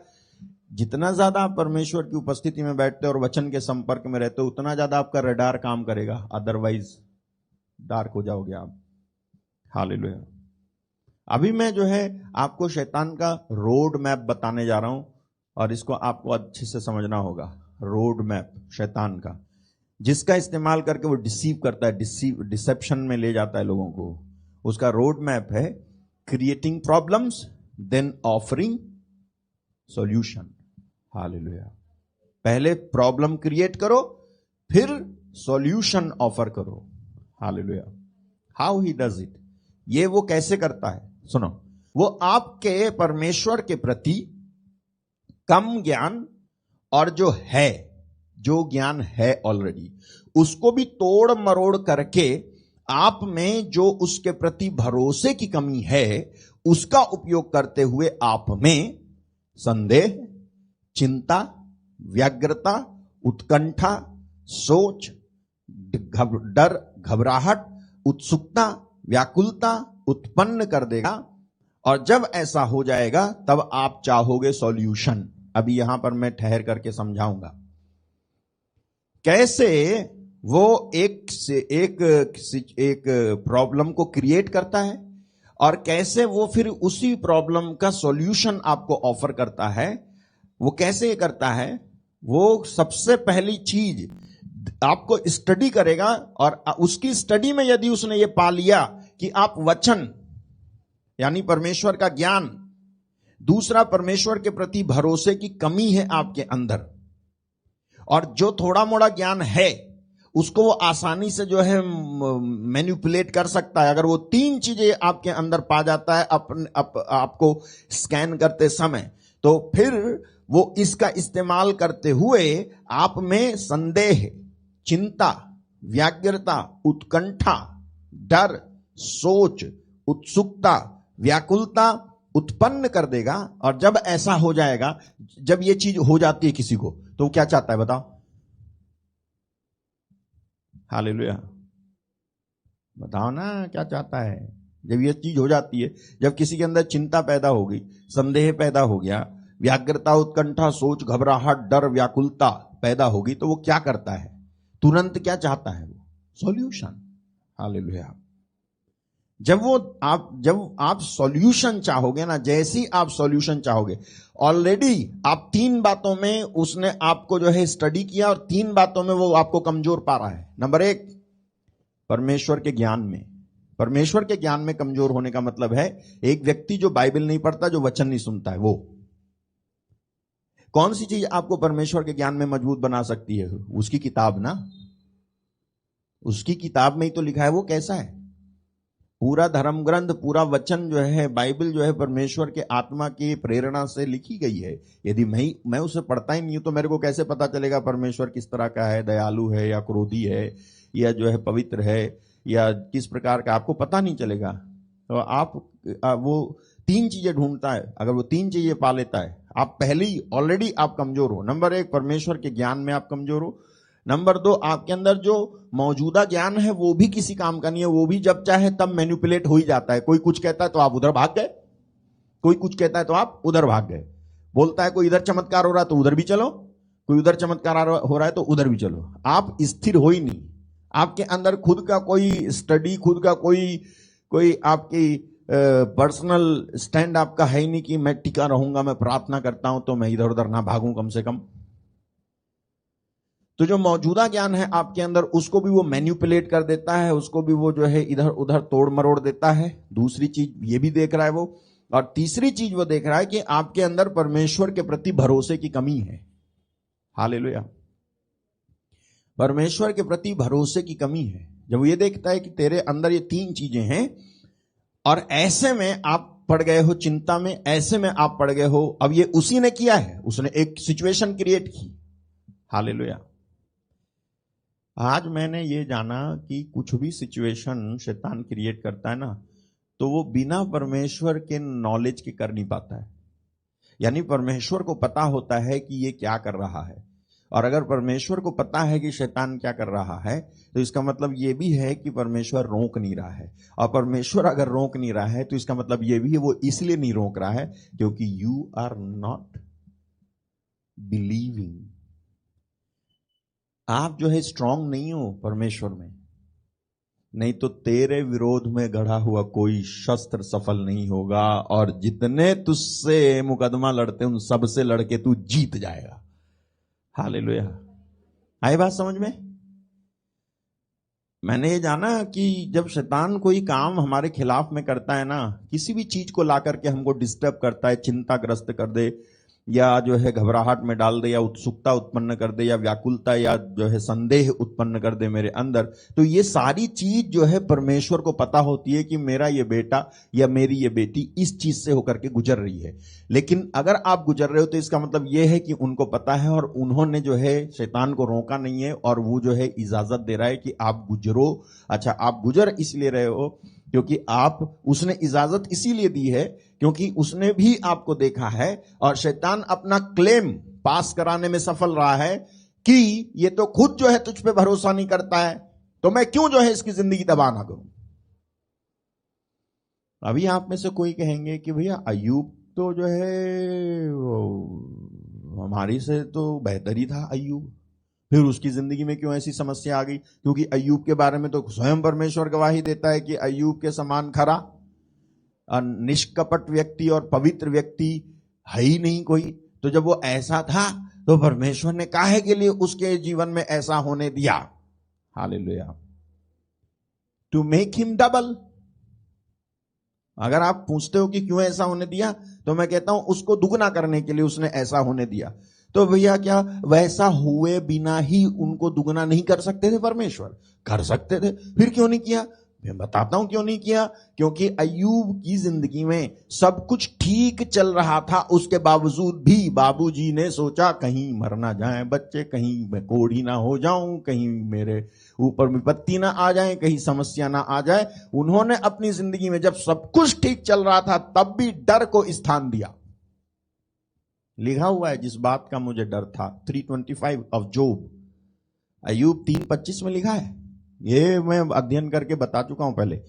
जितना ज्यादा आप परमेश्वर की उपस्थिति में बैठते हो और वचन के संपर्क में रहते हो, उतना ज्यादा आपका रडार काम करेगा, अदरवाइज डार्क हो जाओगे आप। हालेलुया। अभी मैं जो है आपको शैतान का रोड मैप बताने जा रहा हूं, और इसको आपको अच्छे से समझना होगा। रोड मैप शैतान का, जिसका इस्तेमाल करके वो डिसीव करता है, डिसेप्शन में ले जाता है लोगों को। उसका रोड मैप है creating problems then offering solution. Hallelujah. पहले प्रॉब्लम क्रिएट करो, फिर सॉल्यूशन ऑफर करो। Hallelujah. How he does it? ये वो कैसे करता है? सुनो, वो आपके परमेश्वर के प्रति कम ज्ञान और जो ज्ञान है ऑलरेडी, उसको भी तोड़ मरोड़ करके आप में जो उसके प्रति भरोसे की कमी है, उसका उपयोग करते हुए आप में संदेह, चिंता, व्यग्रता, उत्कंठा, सोच, डर, घबराहट, उत्सुकता, व्याकुलता उत्पन्न कर देगा। और जब ऐसा हो जाएगा तब आप चाहोगे सॉल्यूशन। अभी यहां पर मैं ठहर करके समझाऊंगा कैसे वो एक प्रॉब्लम को क्रिएट करता है और कैसे वो फिर उसी प्रॉब्लम का सॉल्यूशन आपको ऑफर करता है। वो कैसे करता है? वो सबसे पहली चीज आपको स्टडी करेगा, और उसकी स्टडी में यदि उसने ये पा लिया कि आप वचन यानी परमेश्वर का ज्ञान, दूसरा परमेश्वर के प्रति भरोसे की कमी है आपके अंदर, और जो थोड़ा मोड़ा ज्ञान है उसको वो आसानी से जो है मैनिपुलेट कर सकता है। अगर वो तीन चीजें आपके अंदर पा जाता है आपको स्कैन करते समय, तो फिर वो इसका इस्तेमाल करते हुए आप में संदेह, चिंता, व्याग्रता, उत्कंठा, डर, सोच, उत्सुकता, व्याकुलता उत्पन्न कर देगा। और जब ऐसा हो जाएगा, जब ये चीज हो जाती है किसी को, तो वो क्या चाहता है बताओ? हालेलुया। बताओ ना क्या चाहता है? जब ये चीज हो जाती है, जब किसी के अंदर चिंता पैदा हो गई, संदेह पैदा हो गया, व्याग्रता, उत्कंठा, सोच, घबराहट, डर, व्याकुलता पैदा होगी, तो वो क्या करता है? तुरंत क्या चाहता है? वो सॉल्यूशन। हालेलुया। जब आप सॉल्यूशन चाहोगे ना, जैसी आप सॉल्यूशन चाहोगे, ऑलरेडी आप तीन बातों में उसने आपको जो है स्टडी किया, और तीन बातों में वो आपको कमजोर पा रहा है। नंबर एक, परमेश्वर के ज्ञान में। परमेश्वर के ज्ञान में कमजोर होने का मतलब है एक व्यक्ति जो बाइबल नहीं पढ़ता, जो वचन नहीं सुनता है। वो कौन सी चीज आपको परमेश्वर के ज्ञान में मजबूत बना सकती है? उसकी किताब ना। उसकी किताब में ही तो लिखा है वो कैसा है। पूरा धर्म ग्रंथ, पूरा वचन जो है, बाइबल जो है, परमेश्वर के आत्मा की प्रेरणा से लिखी गई है। यदि मैं उसे पढ़ता ही नहीं हूं तो मेरे को कैसे पता चलेगा परमेश्वर किस तरह का है? दयालु है या क्रोधी है, या जो है पवित्र है, या किस प्रकार का? आपको पता नहीं चलेगा। तो आप वो तीन चीजें ढूंढता है। अगर वो तीन चीजें पा लेता है, आप पहले ऑलरेडी आप कमजोर हो। नंबर एक, परमेश्वर के ज्ञान में आप कमजोर हो। नंबर दो, आपके अंदर जो मौजूदा ज्ञान है वो भी किसी काम का नहीं है, वो भी जब चाहे तब मैनिपुलेट हो ही जाता है। कोई कुछ कहता है तो आप उधर भाग गए, कोई कुछ कहता है तो आप उधर भाग गए। बोलता है कोई इधर चमत्कार हो रहा है तो उधर भी चलो, कोई उधर चमत्कार हो रहा है तो उधर भी चलो। आप स्थिर हो ही नहीं। आपके अंदर खुद का कोई स्टडी, खुद का कोई आपकी पर्सनल स्टैंड आपका है ही नहीं कि मैं टिका रहूंगा, मैं प्रार्थना करता हूं तो मैं इधर उधर ना भागूं कम से कम। तो जो मौजूदा ज्ञान है आपके अंदर, उसको भी वो मैनिपुलेट कर देता है, उसको भी वो जो है इधर उधर तोड़ मरोड़ देता है। दूसरी चीज ये भी देख रहा है वो, और तीसरी चीज वो देख रहा है कि आपके अंदर परमेश्वर के प्रति भरोसे की कमी है। हालेलुया। परमेश्वर के प्रति भरोसे की कमी है। जब ये देखता है कि तेरे अंदर ये तीन चीजें हैं, और ऐसे में आप पड़ गए हो चिंता में, ऐसे में आप पड़ गए हो। अब ये उसी ने किया है, उसने एक सिचुएशन क्रिएट की। हालेलुया। आज मैंने ये जाना कि कुछ भी सिचुएशन शैतान क्रिएट करता है ना, तो वो बिना परमेश्वर के नॉलेज के कर नहीं पाता है। यानी परमेश्वर को पता होता है कि ये क्या कर रहा है, और अगर परमेश्वर को पता है कि शैतान क्या कर रहा है, तो इसका मतलब ये भी है कि परमेश्वर रोक नहीं रहा है। और परमेश्वर अगर रोक नहीं रहा है तो इसका मतलब ये भी है वो इसलिए नहीं रोक रहा है क्योंकि यू आर नॉट बिलीविंग। आप जो है स्ट्रांग नहीं हो परमेश्वर में, नहीं तो तेरे विरोध में गढ़ा हुआ कोई शस्त्र सफल नहीं होगा, और जितने तुझसे मुकदमा लड़ते उन सबसे लड़के तू जीत जाएगा। हालेलुया। आई बात समझ में? मैंने ये जाना कि जब शैतान कोई काम हमारे खिलाफ में करता है ना, किसी भी चीज को ला करके हमको डिस्टर्ब करता है, चिंताग्रस्त कर दे, या जो है घबराहट में डाल दे, या उत्सुकता उत्पन्न कर दे, या व्याकुलता, या जो है संदेह उत्पन्न कर दे मेरे अंदर, तो ये सारी चीज जो है परमेश्वर को पता होती है कि मेरा ये बेटा या मेरी ये बेटी इस चीज से होकर के गुजर रही है। लेकिन अगर आप गुजर रहे हो तो इसका मतलब ये है कि उनको पता है और उन्होंने जो है शैतान को रोका नहीं है, और वो जो है इजाजत दे रहा है कि आप गुजरो। अच्छा, आप गुजर इसलिए रहे हो क्योंकि उसने इजाजत इसीलिए दी है क्योंकि उसने भी आपको देखा है, और शैतान अपना क्लेम पास कराने में सफल रहा है कि ये तो खुद जो है तुझ पे भरोसा नहीं करता है, तो मैं क्यों जो है इसकी जिंदगी तबाह ना करूं। अभी आप में से कोई कहेंगे कि भैया अय्यूब तो जो है हमारी से तो बेहतर ही था अय्यूब, फिर उसकी जिंदगी में क्यों ऐसी समस्या आ गई? क्योंकि अय्यूब के बारे में तो स्वयं परमेश्वर गवाही देता है कि अय्यूब के समान खरा और निष्कपट व्यक्ति और पवित्र व्यक्ति है ही नहीं कोई। तो जब वो ऐसा था तो परमेश्वर ने काहे के लिए उसके जीवन में ऐसा होने दिया? Hallelujah. To make him double. अगर आप पूछते हो कि क्यों ऐसा होने दिया, तो मैं कहता हूं उसको दुगना करने के लिए उसने ऐसा होने दिया। तो भैया क्या वैसा हुए बिना ही उनको दुगना नहीं कर सकते थे? परमेश्वर कर सकते थे, फिर क्यों नहीं किया? मैं बताता हूं क्यों नहीं किया। क्योंकि अय्यूब की जिंदगी में सब कुछ ठीक चल रहा था, उसके बावजूद भी बाबूजी ने सोचा कहीं मर ना जाए बच्चे, कहीं मैं कोढ़ी ना हो जाऊं, कहीं मेरे ऊपर विपत्ति ना आ जाए, कहीं समस्या ना आ जाए। उन्होंने अपनी जिंदगी में जब सब कुछ ठीक चल रहा था तब भी डर को स्थान दिया। लिखा हुआ है जिस बात का मुझे डर था, 325 ऑफ जोब, अय्यूब 3:25 में लिखा है। ये मैं अध्ययन करके बता चुका हूं पहले।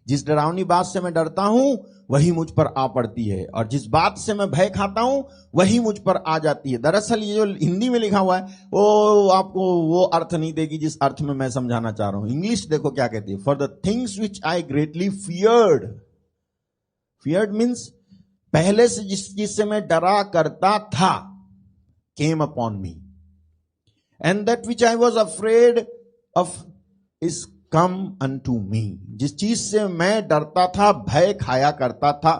जिस डरावनी बात से मैं डरता हूं वही मुझ पर आ पड़ती है, और जिस बात से मैं भय खाता हूं वही मुझ पर आ जाती है। दरअसल ये जो हिंदी में लिखा हुआ है वो आपको वो अर्थ नहीं देगी जिस अर्थ में मैं समझाना चाह रहा हूं। इंग्लिश देखो क्या कहती है, for the things which I greatly feared. Feared means पहले से जिस चीज से मैं डरा करता था, came upon me, and that which I was afraid of is come unto me. जिस चीज से मैं डरता था, भय खाया करता था,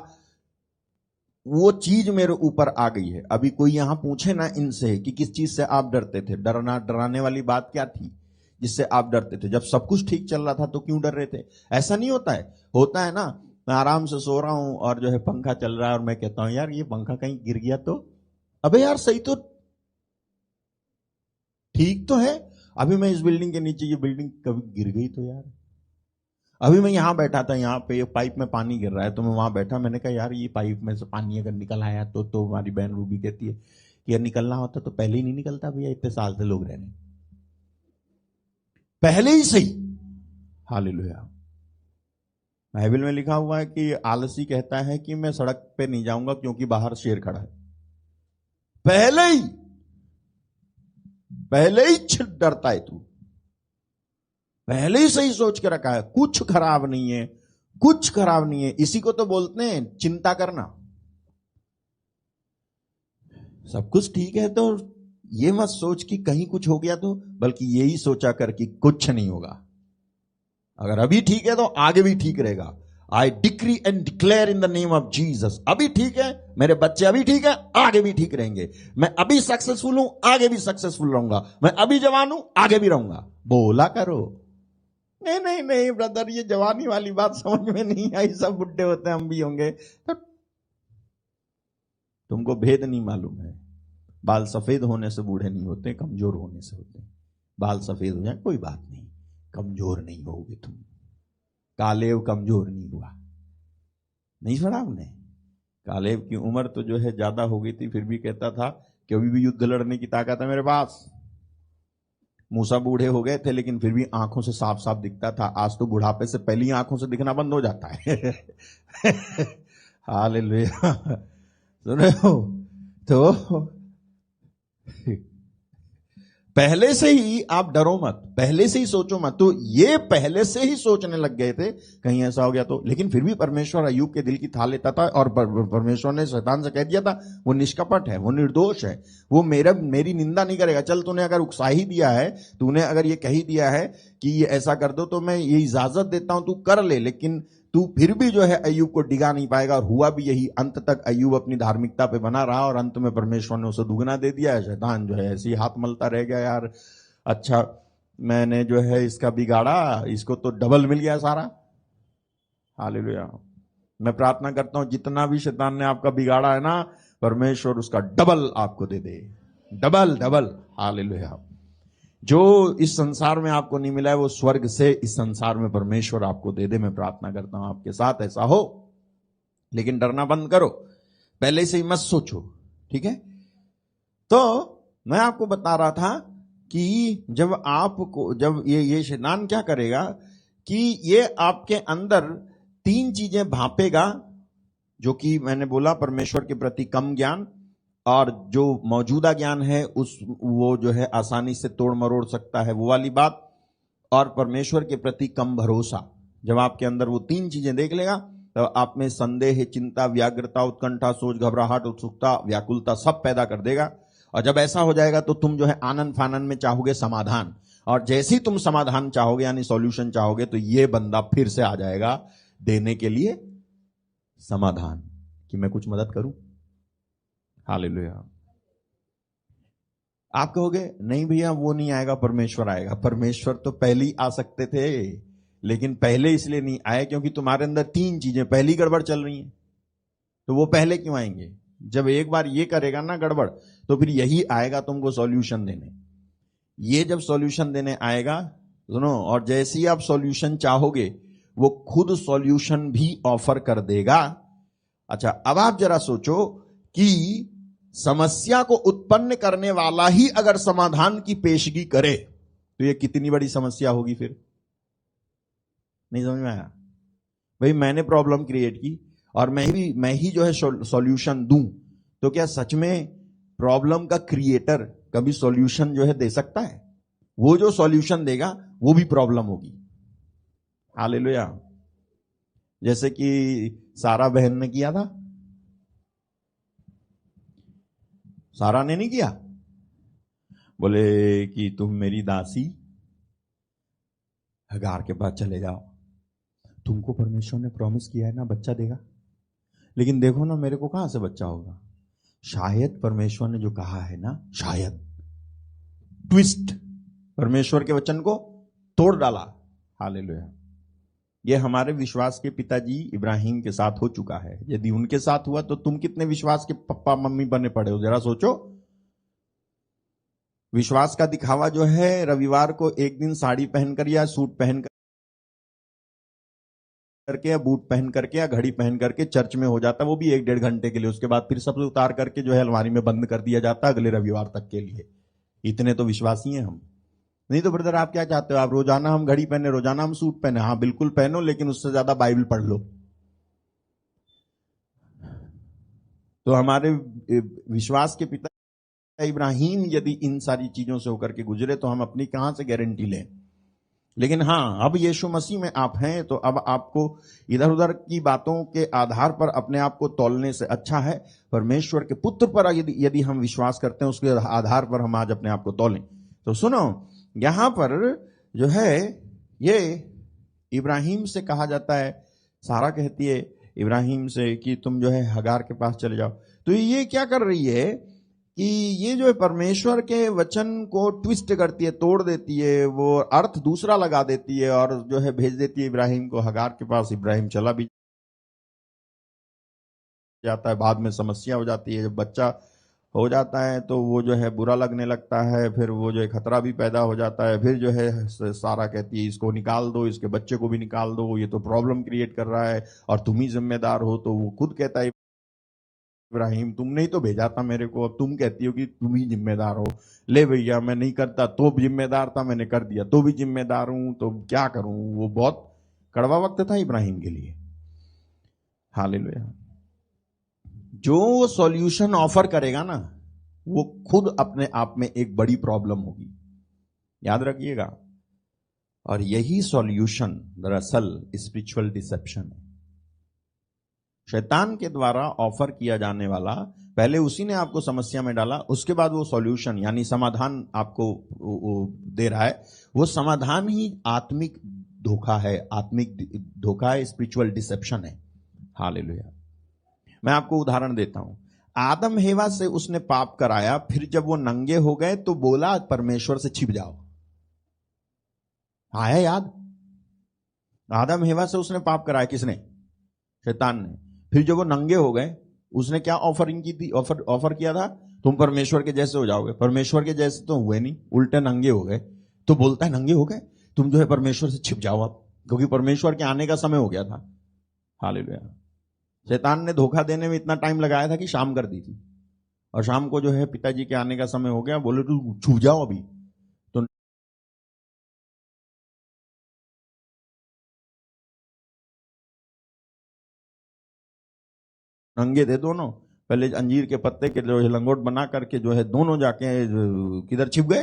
वो चीज मेरे ऊपर आ गई है। अभी कोई यहां पूछे ना इनसे कि किस चीज से आप डरते थे, डराने वाली बात क्या थी जिससे आप डरते थे? जब सब कुछ ठीक चल रहा था तो क्यों डर रहे थे? ऐसा नहीं होता है, होता है ना, मैं आराम से सो रहा हूं और जो है पंखा चल रहा है और मैं कहता हूं यार ये पंखा कहीं गिर गया तो, अबे यार सही तो ठीक तो है, अभी मैं इस बिल्डिंग के नीचे, ये बिल्डिंग कभी गिर गई तो यार, अभी मैं यहां बैठा था, यहां पे पाइप में पानी गिर रहा है तो मैं वहां बैठा, मैंने कहा यार ये पाइप में से पानी अगर निकल आया तो हमारी बहन रूबी कहती है कि यार निकलना होता तो पहले ही नहीं निकलता भैया, इतने साल से लोग रहने, पहले ही सही। हालेलुया। बाइबल में लिखा हुआ है कि आलसी कहता है कि मैं सड़क पे नहीं जाऊंगा क्योंकि बाहर शेर खड़ा है। पहले ही डरता है तू, पहले ही सही सोच के रखा है, कुछ खराब नहीं है, कुछ खराब नहीं है। इसी को तो बोलते हैं चिंता करना। सब कुछ ठीक है तो ये मत सोच कि कहीं कुछ हो गया तो, बल्कि यही सोचा कर कि कुछ नहीं होगा। अगर अभी ठीक है तो आगे भी ठीक रहेगा। I decree and declare in the name of Jesus, अभी ठीक है, मेरे बच्चे अभी ठीक है, आगे भी ठीक रहेंगे। मैं अभी सक्सेसफुल हूं, आगे भी सक्सेसफुल रहूंगा। मैं अभी जवान हूं, आगे भी रहूंगा। बोला करो। नहीं नहीं नहीं ब्रदर, ये जवानी वाली बात समझ में नहीं आई, सब बुढ़े होते हैं, हम भी होंगे। तो तुमको भेद नहीं मालूम है, बाल सफेद होने से बूढ़े नहीं होते, कमजोर होने से होते। बाल सफेद हो जाए कोई बात नहीं, कमजोर नहीं होगे तुम। कालेब कमजोर नहीं हुआ, नहीं सुना आपने? कालेब की उम्र तो जो है ज्यादा हो गई थी, फिर भी कहता था कि अभी भी युद्ध लड़ने की ताकत है मेरे पास। मूसा बूढ़े हो गए थे लेकिन फिर भी आंखों से साफ साफ दिखता था। आज तो बुढ़ापे से पहले ही आंखों से दिखना बंद हो जाता है। हालेलुया। सुन रहे हो? तो पहले से ही आप डरो मत, पहले से ही सोचो मत। तो ये पहले से ही सोचने लग गए थे कहीं ऐसा हो गया तो। लेकिन फिर भी परमेश्वर अय्यूब के दिल की था लेता था, और परमेश्वर ने शैतान से कह दिया था वो निष्कपट है, वो निर्दोष है, वो मेरी निंदा नहीं करेगा। चल तूने अगर उकसा ही दिया है, तूने अगर ये कही दिया है कि ये ऐसा कर दो, तो मैं ये इजाजत देता हूं, तू कर ले। लेकिन तू फिर भी जो है अय्यूब को डिगा नहीं पाएगा। और हुआ भी यही, अंत तक अय्यूब अपनी धार्मिकता पे बना रहा और अंत में परमेश्वर ने उसे दुगना दे दिया है। शैतान जो है ऐसे ही हाथ मलता रह गया, यार अच्छा मैंने जो है इसका बिगाड़ा, इसको तो डबल मिल गया सारा। हालेलुया। मैं प्रार्थना करता हूं जितना भी शैतान ने आपका बिगाड़ा है ना, परमेश्वर उसका डबल आपको दे दे, डबल डबल। हालेलुया। जो इस संसार में आपको नहीं मिला है वो स्वर्ग से इस संसार में परमेश्वर आपको दे दे। मैं प्रार्थना करता हूं आपके साथ ऐसा हो। लेकिन डरना बंद करो, पहले से ही मत सोचो, ठीक है? तो मैं आपको बता रहा था कि जब ये शैतान क्या करेगा कि ये आपके अंदर तीन चीजें भापेगा, जो कि मैंने बोला परमेश्वर के प्रति कम ज्ञान, और जो मौजूदा ज्ञान है वो जो है आसानी से तोड़ मरोड़ सकता है, वो वाली बात, और परमेश्वर के प्रति कम भरोसा। जब आपके अंदर वो तीन चीजें देख लेगा तो आप में संदेह, चिंता, व्याग्रता, उत्कंठा, सोच, घबराहट, उत्सुकता, व्याकुलता सब पैदा कर देगा। और जब ऐसा हो जाएगा तो तुम जो है आनंद फानंद में चाहोगे समाधान, और जैसे ही तुम समाधान चाहोगे यानी सॉल्यूशन चाहोगे तो ये बंदा फिर से आ जाएगा देने के लिए समाधान, कि मैं कुछ मदद करूं। हालेलुया। आप कहोगे नहीं भैया वो नहीं आएगा, परमेश्वर आएगा। परमेश्वर तो पहले ही आ सकते थे, लेकिन पहले इसलिए नहीं आए क्योंकि तुम्हारे अंदर तीन चीजें पहली गड़बड़ चल रही हैं। तो वो पहले क्यों आएंगे? जब एक बार ये करेगा ना गड़बड़, तो फिर यही आएगा तुमको सॉल्यूशन देने। ये जब सॉल्यूशन देने आएगा, सुनो, और जैसे ही आप सॉल्यूशन चाहोगे वो खुद सॉल्यूशन भी ऑफर कर देगा। अच्छा, अब आप जरा सोचो कि समस्या को उत्पन्न करने वाला ही अगर समाधान की पेशगी करे तो ये कितनी बड़ी समस्या होगी। फिर नहीं समझ में आया? भाई मैंने प्रॉब्लम क्रिएट की और मैं ही जो है सॉल्यूशन दूं, तो क्या सच में प्रॉब्लम का क्रिएटर कभी सॉल्यूशन जो है दे सकता है? वो जो सॉल्यूशन देगा वो भी प्रॉब्लम होगी। हालेलुया। जैसे कि सारा बहन ने किया था, सारा ने नहीं किया, बोले कि तुम मेरी दासी हगार के पास चले जाओ, तुमको परमेश्वर ने प्रॉमिस किया है ना बच्चा देगा, लेकिन देखो ना मेरे को कहां से बच्चा होगा। शायद परमेश्वर ने जो कहा है ना, शायद ट्विस्ट, परमेश्वर के वचन को तोड़ डाला। हालेलुया। ये हमारे विश्वास के पिताजी इब्राहिम के साथ हो चुका है। यदि उनके साथ हुआ तो तुम कितने विश्वास के पप्पा मम्मी बने पड़े हो, जरा सोचो। विश्वास का दिखावा जो है रविवार को एक दिन साड़ी पहनकर या सूट पहन करके या बूट पहन करके या घड़ी पहन करके चर्च में हो जाता, वो भी 1-1.5 घंटे के लिए। उसके बाद फिर सब उतार करके जो है अलमारी में बंद कर दिया जाता अगले रविवार तक के लिए। इतने तो विश्वासी हैं हम। नहीं तो ब्रदर आप क्या चाहते हो? आप रोजाना हम घड़ी पहने, रोजाना हम सूट पहने? हाँ बिल्कुल पहनो, लेकिन उससे ज्यादा बाइबल पढ़ लो। तो हमारे विश्वास के पिता इब्राहिम यदि इन सारी चीजों से होकर के गुजरे तो हम अपनी कहां से गारंटी लें? लेकिन हां, अब यीशु मसीह में आप हैं तो अब आपको इधर उधर की बातों के आधार पर अपने आप को तौलने से अच्छा है परमेश्वर के पुत्र पर यदि हम विश्वास करते हैं, उसके आधार पर हम आज अपने आप को तौलें। तो सुनो, यहां पर जो है ये इब्राहिम से कहा जाता है, सारा कहती है इब्राहिम से कि तुम जो है हगार के पास चले जाओ। तो ये क्या कर रही है कि ये जो है परमेश्वर के वचन को ट्विस्ट करती है, तोड़ देती है, वो अर्थ दूसरा लगा देती है और जो है भेज देती है इब्राहिम को हगार के पास। इब्राहिम चला भी जाता है, बाद में समस्या हो जाती है। जब बच्चा हो जाता है तो वो जो है बुरा लगने लगता है, फिर वो जो है खतरा भी पैदा हो जाता है। फिर जो है सारा कहती है इसको निकाल दो, इसके बच्चे को भी निकाल दो, ये तो प्रॉब्लम क्रिएट कर रहा है और तुम ही जिम्मेदार हो। तो वो खुद कहता है इब्राहिम तुमने ही तो भेजा था मेरे को, अब तुम कहती हो कि तुम ही जिम्मेदार हो। ले भैया, मैं नहीं करता तो जिम्मेदार था, मैंने कर दिया तो भी जिम्मेदार हूं, तो क्या करूं। वो बहुत कड़वा वक्त था इब्राहिम के लिए। हालेलुया। जो सॉल्यूशन ऑफर करेगा ना, वो खुद अपने आप में एक बड़ी प्रॉब्लम होगी, याद रखिएगा। और यही सॉल्यूशन दरअसल स्पिरिचुअल डिसेप्शन है। शैतान के द्वारा ऑफर किया जाने वाला, पहले उसी ने आपको समस्या में डाला, उसके बाद वो सॉल्यूशन यानी समाधान आपको दे रहा है। वो समाधान ही आत्मिक धोखा है, आत्मिक धोखा है, स्पिरिचुअल डिसेप्शन है। हालेलुया। मैं आपको उदाहरण देता हूं। आदम हेवा से उसने पाप कराया, फिर जब वो नंगे हो गए तो बोला परमेश्वर से छिप जाओ। आया याद? आदम हेवा से उसने पाप कराया, किसने? शैतान ने। फिर जब वो नंगे हो गए, उसने क्या ऑफरिंग की थी? ऑफर किया था, तुम परमेश्वर के जैसे हो जाओगे। परमेश्वर के जैसे तो हुए नहीं, उल्टे नंगे हो गए। तो बोलता है नंगे हो गए, तुम जो है परमेश्वर से छिप जाओ अब, क्योंकि परमेश्वर के आने का समय हो गया था। हालेलुया। शैतान ने धोखा देने में इतना टाइम लगाया था कि शाम कर दी थी, और शाम को जो है पिताजी के आने का समय हो गया, बोले तू छुप जाओ अभी। तो नंगे थे दोनों, पहले अंजीर के पत्ते के जो है लंगोट बना करके जो है दोनों जाके किधर छिप गए?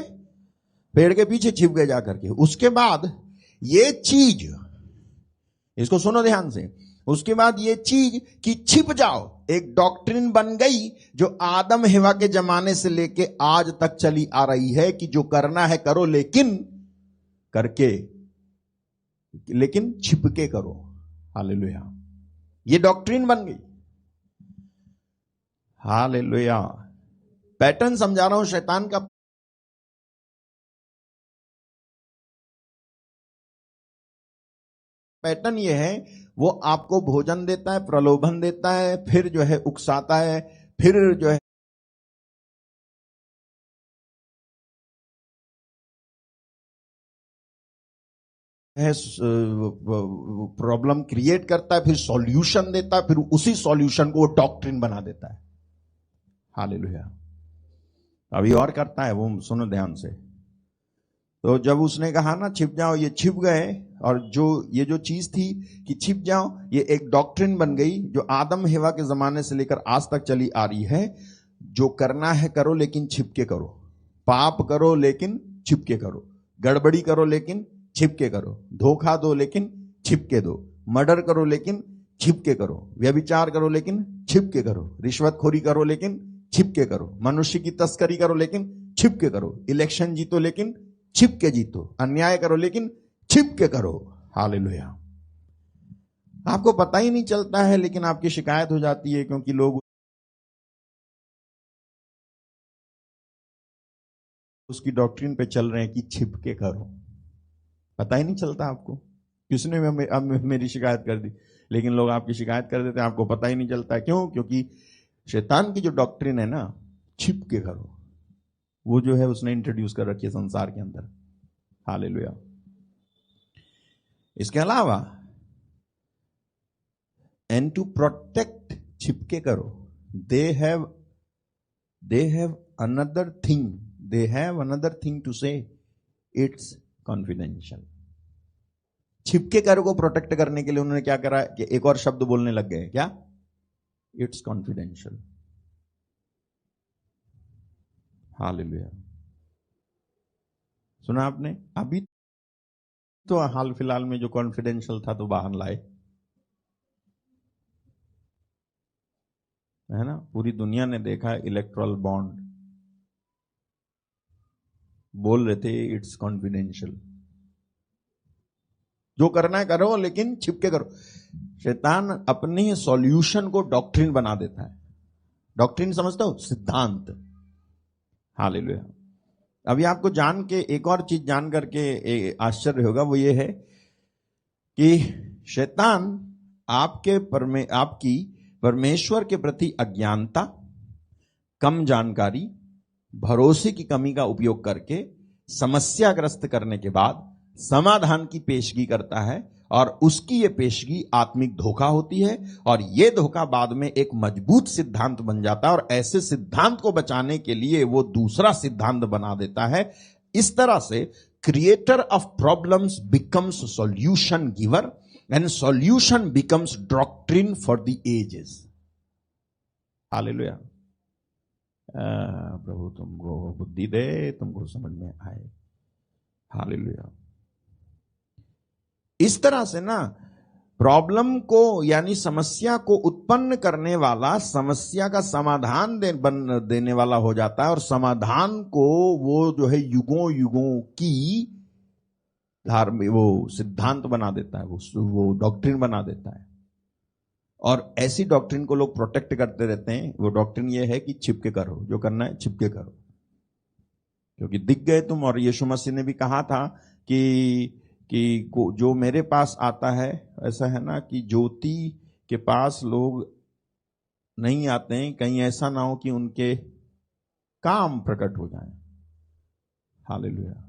पेड़ के पीछे छिप गए जाकर के। उसके बाद ये चीज, इसको सुनो ध्यान से, उसके बाद ये चीज कि छिप जाओ एक डॉक्ट्रिन बन गई, जो आदम हेवा के जमाने से लेके आज तक चली आ रही है कि जो करना है करो, लेकिन करके, लेकिन छिपके करो। हालेलुया। ये डॉक्ट्रिन बन गई। हालेलुया। पैटर्न समझा रहा हूं शैतान का। पैटर्न ये है, वो आपको भोजन देता है, प्रलोभन देता है, फिर जो है उकसाता है, फिर जो है प्रॉब्लम क्रिएट करता है, फिर सॉल्यूशन देता है, फिर उसी सॉल्यूशन को वो डॉक्ट्रिन बना देता है। हालेलुया। अभी और करता है वो, सुनो ध्यान से। तो जब उसने कहा ना छिप जाओ, ये छिप गए, और जो ये जो चीज थी कि छिप जाओ, ये एक डॉक्ट्रिन बन गई जो आदम हेवा के जमाने से लेकर आज तक चली आ रही है। जो करना है करो, लेकिन छिपके करो। पाप करो लेकिन छिपके करो। गड़बड़ी करो लेकिन छिपके करो। धोखा दो लेकिन छिपके दो। मर्डर करो लेकिन छिपके करो। व्यभिचार करो लेकिन छिपके करो। रिश्वतखोरी करो लेकिन छिपके करो। मनुष्य की तस्करी करो लेकिन छिपके करो। इलेक्शन जीतो लेकिन छिपके जीतो। अन्याय करो लेकिन छिपके करो। हालेलुया। आपको पता ही नहीं चलता है, लेकिन आपकी शिकायत हो जाती है, क्योंकि लोग उसकी डॉक्ट्रिन पे चल रहे हैं कि छिपके करो। पता ही नहीं चलता आपको, किसने अब मेरी शिकायत कर दी, लेकिन लोग आपकी शिकायत कर देते हैं, आपको पता ही नहीं चलता है। क्यों? क्योंकि शैतान की जो डॉक्ट्रिन है ना, छिपके करो, वो जो है उसने इंट्रोड्यूस कर रखी है संसार के अंदर। हालेलुया। इसके अलावा एंड टू प्रोटेक्ट, छिपके करो, they have another thing to say, it's confidential. छिपके करो को प्रोटेक्ट करने के लिए उन्होंने क्या करा कि एक और शब्द बोलने लग गए, क्या? It's confidential. हालेलुया। सुना आपने? अभी तो हाल फिलहाल में जो कॉन्फिडेंशियल था तो बाहर लाए, है ना? पूरी दुनिया ने देखा इलेक्ट्रल बॉन्ड, बोल रहे थे इट्स कॉन्फिडेंशियल। जो करना है करो, लेकिन छिपके करो। शैतान अपने सॉल्यूशन को डॉक्ट्रिन बना देता है। डॉक्ट्रिन समझते हो? सिद्धांत। हालेलुया। अभी आपको जान के एक और चीज जान करके आश्चर्य होगा, वो ये है कि शैतान आपकी परमेश्वर के प्रति अज्ञानता, कम जानकारी, भरोसे की कमी का उपयोग करके समस्याग्रस्त करने के बाद समाधान की पेशगी करता है, और उसकी ये पेशगी आत्मिक धोखा होती है, और ये धोखा बाद में एक मजबूत सिद्धांत बन जाता है, और ऐसे सिद्धांत को बचाने के लिए वो दूसरा सिद्धांत बना देता है। इस तरह से creator of problems becomes solution giver, and solution becomes doctrine for the ages. Hallelujah. प्रभु तुमको बुद्धि दे, तुमको समझ में आए। हालेलुया। इस तरह से ना प्रॉब्लम को यानी समस्या को उत्पन्न करने वाला समस्या का समाधान देने वाला हो जाता है, और समाधान को वो जो है युगों युगों की वो सिद्धांत बना देता है, वो डॉक्ट्रिन बना देता है। और ऐसी डॉक्ट्रिन को लोग प्रोटेक्ट करते रहते हैं। वो डॉक्ट्रिन ये है कि छिपके करो, जो करना है छिपके करो, क्योंकि दिख गए तुम। और यीशु मसीह ने भी कहा था कि जो मेरे पास आता है, ऐसा है ना कि ज्योति के पास लोग नहीं आते हैं, कहीं ऐसा ना हो कि उनके काम प्रकट हो जाएं। हालेलुया।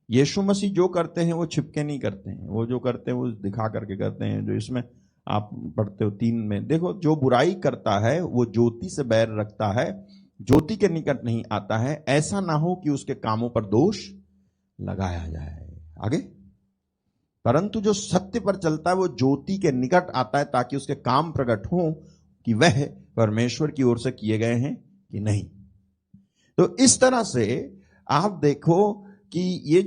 यीशु मसीह जो करते हैं वो छिपके नहीं करते हैं, वो जो करते हैं वो दिखा करके करते हैं। जो इसमें आप पढ़ते हो 3 में, देखो जो बुराई करता है वो ज्योति से बैर रखता है, ज्योति के निकट नहीं आता है, ऐसा ना हो कि उसके कामों पर दोष लगाया जाए। आगे, परंतु जो सत्य पर चलता है वो ज्योति के निकट आता है, ताकि उसके काम प्रकट हो कि वह परमेश्वर की ओर से किए गए हैं कि नहीं। तो इस तरह से आप देखो कि ये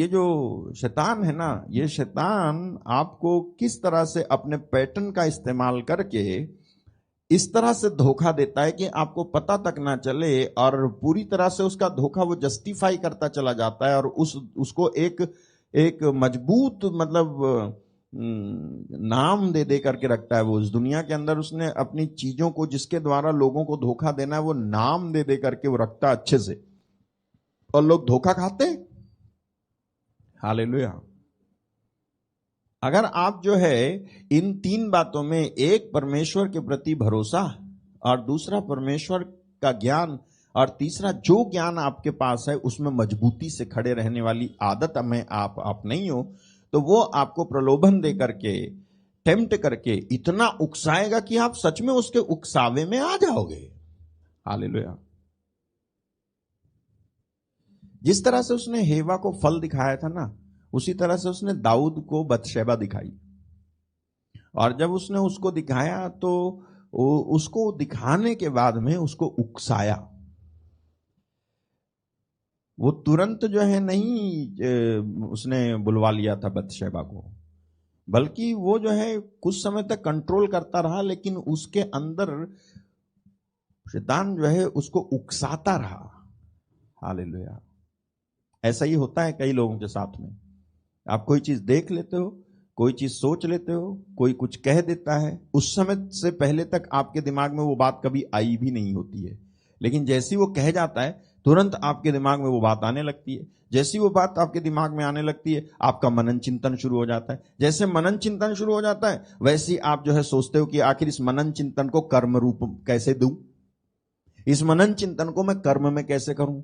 जो शैतान है ना, ये शैतान आपको किस तरह से अपने पैटर्न का इस्तेमाल करके इस तरह से धोखा देता है कि आपको पता तक ना चले, और पूरी तरह से उसका धोखा वो जस्टिफाई करता चला जाता है, और उसको एक मजबूत मतलब नाम दे करके रखता है। वो उस दुनिया के अंदर उसने अपनी चीजों को जिसके द्वारा लोगों को धोखा देना है, वो नाम दे करके वो रखता है अच्छे से, और लोग धोखा खाते हैं। हालेलुया। अगर आप जो है इन 3 बातों में, एक परमेश्वर के प्रति भरोसा, और दूसरा परमेश्वर का ज्ञान, और तीसरा जो ज्ञान आपके पास है उसमें मजबूती से खड़े रहने वाली आदत में आप नहीं हो, तो वो आपको प्रलोभन दे करके, टेम्प्ट करके इतना उकसाएगा कि आप सच में उसके उकसावे में आ जाओगे। हालेलुया। जिस तरह से उसने हेवा को फल दिखाया था ना, उसी तरह से उसने दाऊद को बतशेबा दिखाई। और जब उसने उसको दिखाया तो उसको दिखाने के बाद में उसको उकसाया। वो तुरंत जो है नहीं उसने बुलवा लिया था बतशेबा को, बल्कि वो जो है कुछ समय तक कंट्रोल करता रहा, लेकिन उसके अंदर शैतान जो है उसको उकसाता रहा। हालेलुया। ऐसा ही होता है कई लोगों के साथ में। आप कोई चीज देख लेते हो, कोई चीज सोच लेते हो, कोई कुछ कह देता है, उस समय से पहले तक आपके दिमाग में वो बात कभी आई भी नहीं होती है, लेकिन जैसे ही वो कह जाता है तुरंत आपके दिमाग में वो बात आने लगती है। जैसी वो बात आपके दिमाग में आने लगती है, आपका मनन चिंतन शुरू हो जाता है। जैसे मनन चिंतन शुरू हो जाता है, वैसे ही आप जो है सोचते हो कि आखिर इस मनन चिंतन को कर्म रूप कैसे दूं, इस मनन चिंतन को मैं कर्म में कैसे करूं।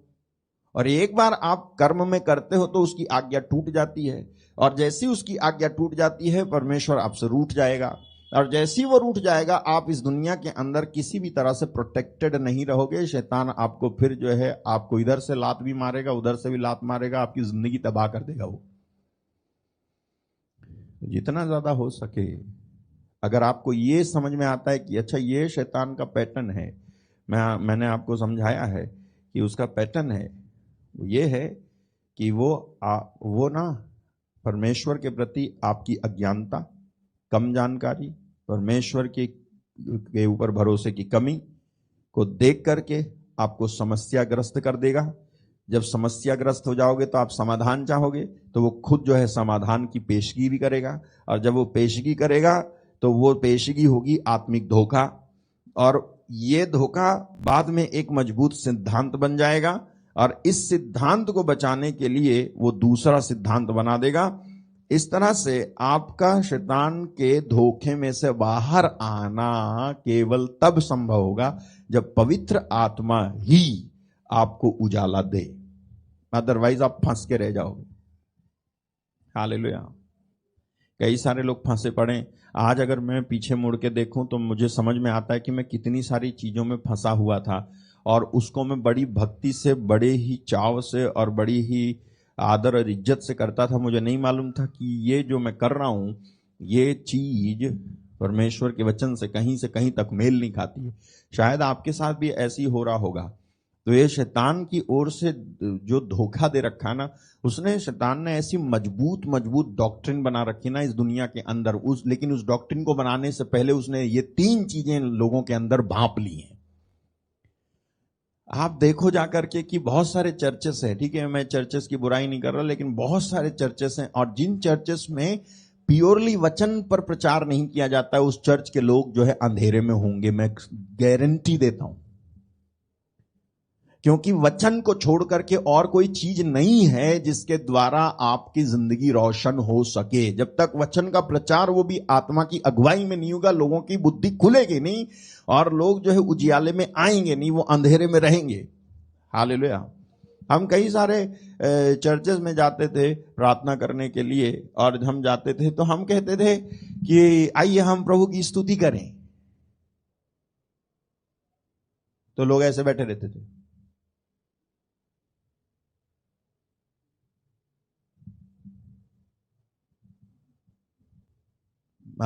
और एक बार आप कर्म में करते हो तो उसकी आज्ञा टूट जाती है, और जैसी उसकी आज्ञा टूट जाती है परमेश्वर आपसे रूठ जाएगा, और जैसी वो रूठ जाएगा आप इस दुनिया के अंदर किसी भी तरह से प्रोटेक्टेड नहीं रहोगे। शैतान आपको फिर जो है आपको इधर से लात भी मारेगा, उधर से भी लात मारेगा, आपकी जिंदगी तबाह कर देगा। वो जितना ज्यादा हो सके, अगर आपको ये समझ में आता है कि अच्छा ये शैतान का पैटर्न है, मैंने आपको समझाया है कि उसका पैटर्न है, वो ये है कि वो ना परमेश्वर के प्रति आपकी अज्ञानता, कम जानकारी, परमेश्वर के ऊपर भरोसे की कमी को देख करके आपको समस्याग्रस्त कर देगा। जब समस्याग्रस्त हो जाओगे तो आप समाधान चाहोगे, तो वो खुद जो है समाधान की पेशगी भी करेगा, और जब वो पेशगी करेगा तो वो पेशगी होगी आत्मिक धोखा, और ये धोखा बाद में एक मजबूत सिद्धांत बन जाएगा, और इस सिद्धांत को बचाने के लिए वो दूसरा सिद्धांत बना देगा। इस तरह से आपका शैतान के धोखे में से बाहर आना केवल तब संभव होगा जब पवित्र आत्मा ही आपको उजाला दे, अदरवाइज आप फंस के रह जाओगे। हालेलुया। कई सारे लोग फंसे पड़े। आज अगर मैं पीछे मुड़ के देखूं तो मुझे समझ में आता है कि मैं कितनी सारी चीजों में फंसा हुआ था, और उसको मैं बड़ी भक्ति से, बड़े ही चाव से और बड़ी ही आदर और इज्जत से करता था। मुझे नहीं मालूम था कि ये जो मैं कर रहा हूं, ये चीज परमेश्वर के वचन से कहीं तक मेल नहीं खाती है। शायद आपके साथ भी ऐसी हो रहा होगा। तो ये शैतान की ओर से जो धोखा दे रखा है ना, उसने, शैतान ने ऐसी मजबूत मजबूत डॉक्ट्रिन बना रखी ना इस दुनिया के अंदर, लेकिन उस डॉक्ट्रिन को बनाने से पहले उसने ये 3 चीजें लोगों के अंदर भांप ली हैं। आप देखो जाकर के कि बहुत सारे चर्चेस हैं, ठीक है, मैं चर्चेस की बुराई नहीं कर रहा, लेकिन बहुत सारे चर्चेस हैं, और जिन चर्चेस में प्योरली वचन पर प्रचार नहीं किया जाता है, उस चर्च के लोग जो है अंधेरे में होंगे, मैं गारंटी देता हूं। क्योंकि वचन को छोड़ करके और कोई चीज नहीं है जिसके द्वारा आपकी जिंदगी रोशन हो सके। जब तक वचन का प्रचार, वो भी आत्मा की अगुवाई में नहीं होगा, लोगों की बुद्धि खुलेगी नहीं, और लोग जो है उजियाले में आएंगे नहीं, वो अंधेरे में रहेंगे। हालेलुया। हम कई सारे चर्चेस में जाते थे प्रार्थना करने के लिए, और हम जाते थे तो हम कहते थे कि आइए हम प्रभु की स्तुति करें, तो लोग ऐसे बैठे रहते थे।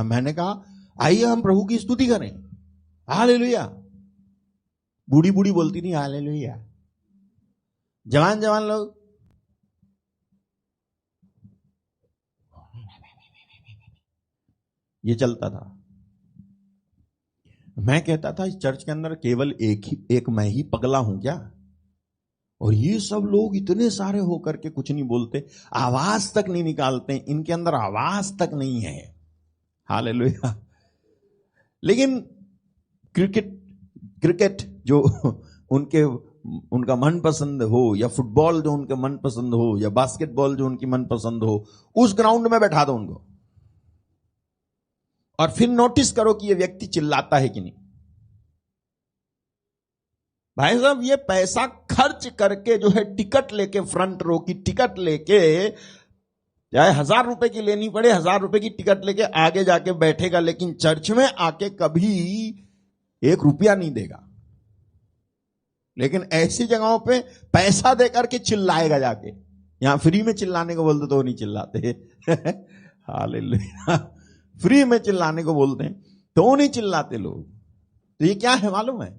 मैंने कहा आइए हम प्रभु की स्तुति करें, हालेलुया। बूढ़ी बूढ़ी बोलती नहीं हालेलुया, जवान जवान लोग ये चलता था। मैं कहता था इस चर्च के अंदर केवल एक मैं ही पगला हूं क्या? और ये सब लोग इतने सारे होकर के कुछ नहीं बोलते, आवाज तक नहीं निकालते, इनके अंदर आवाज तक नहीं है। हालेलुया। लेकिन क्रिकेट जो उनका मनपसंद हो, या फुटबॉल जो उनके मनपसंद हो, या बास्केटबॉल जो उनकी मनपसंद हो, उस ग्राउंड में बैठा दो उनको, और फिर नोटिस करो कि ये व्यक्ति चिल्लाता है कि नहीं। भाई साहब, ये पैसा खर्च करके जो है टिकट लेके, फ्रंट रो की टिकट लेके, चाहे 1000 रुपए की लेनी पड़े, 1000 रुपए की टिकट लेके आगे जाके बैठेगा, लेकिन चर्च में आके कभी 1 रुपया नहीं देगा। लेकिन ऐसी जगहों पे पैसा देकर के चिल्लाएगा जाके। यहां फ्री में चिल्लाने को बोलते तो नहीं चिल्लाते। हालेलुया। फ्री में चिल्लाने को बोलते हैं तो नहीं चिल्लाते लोग। तो ये क्या है मालूम है?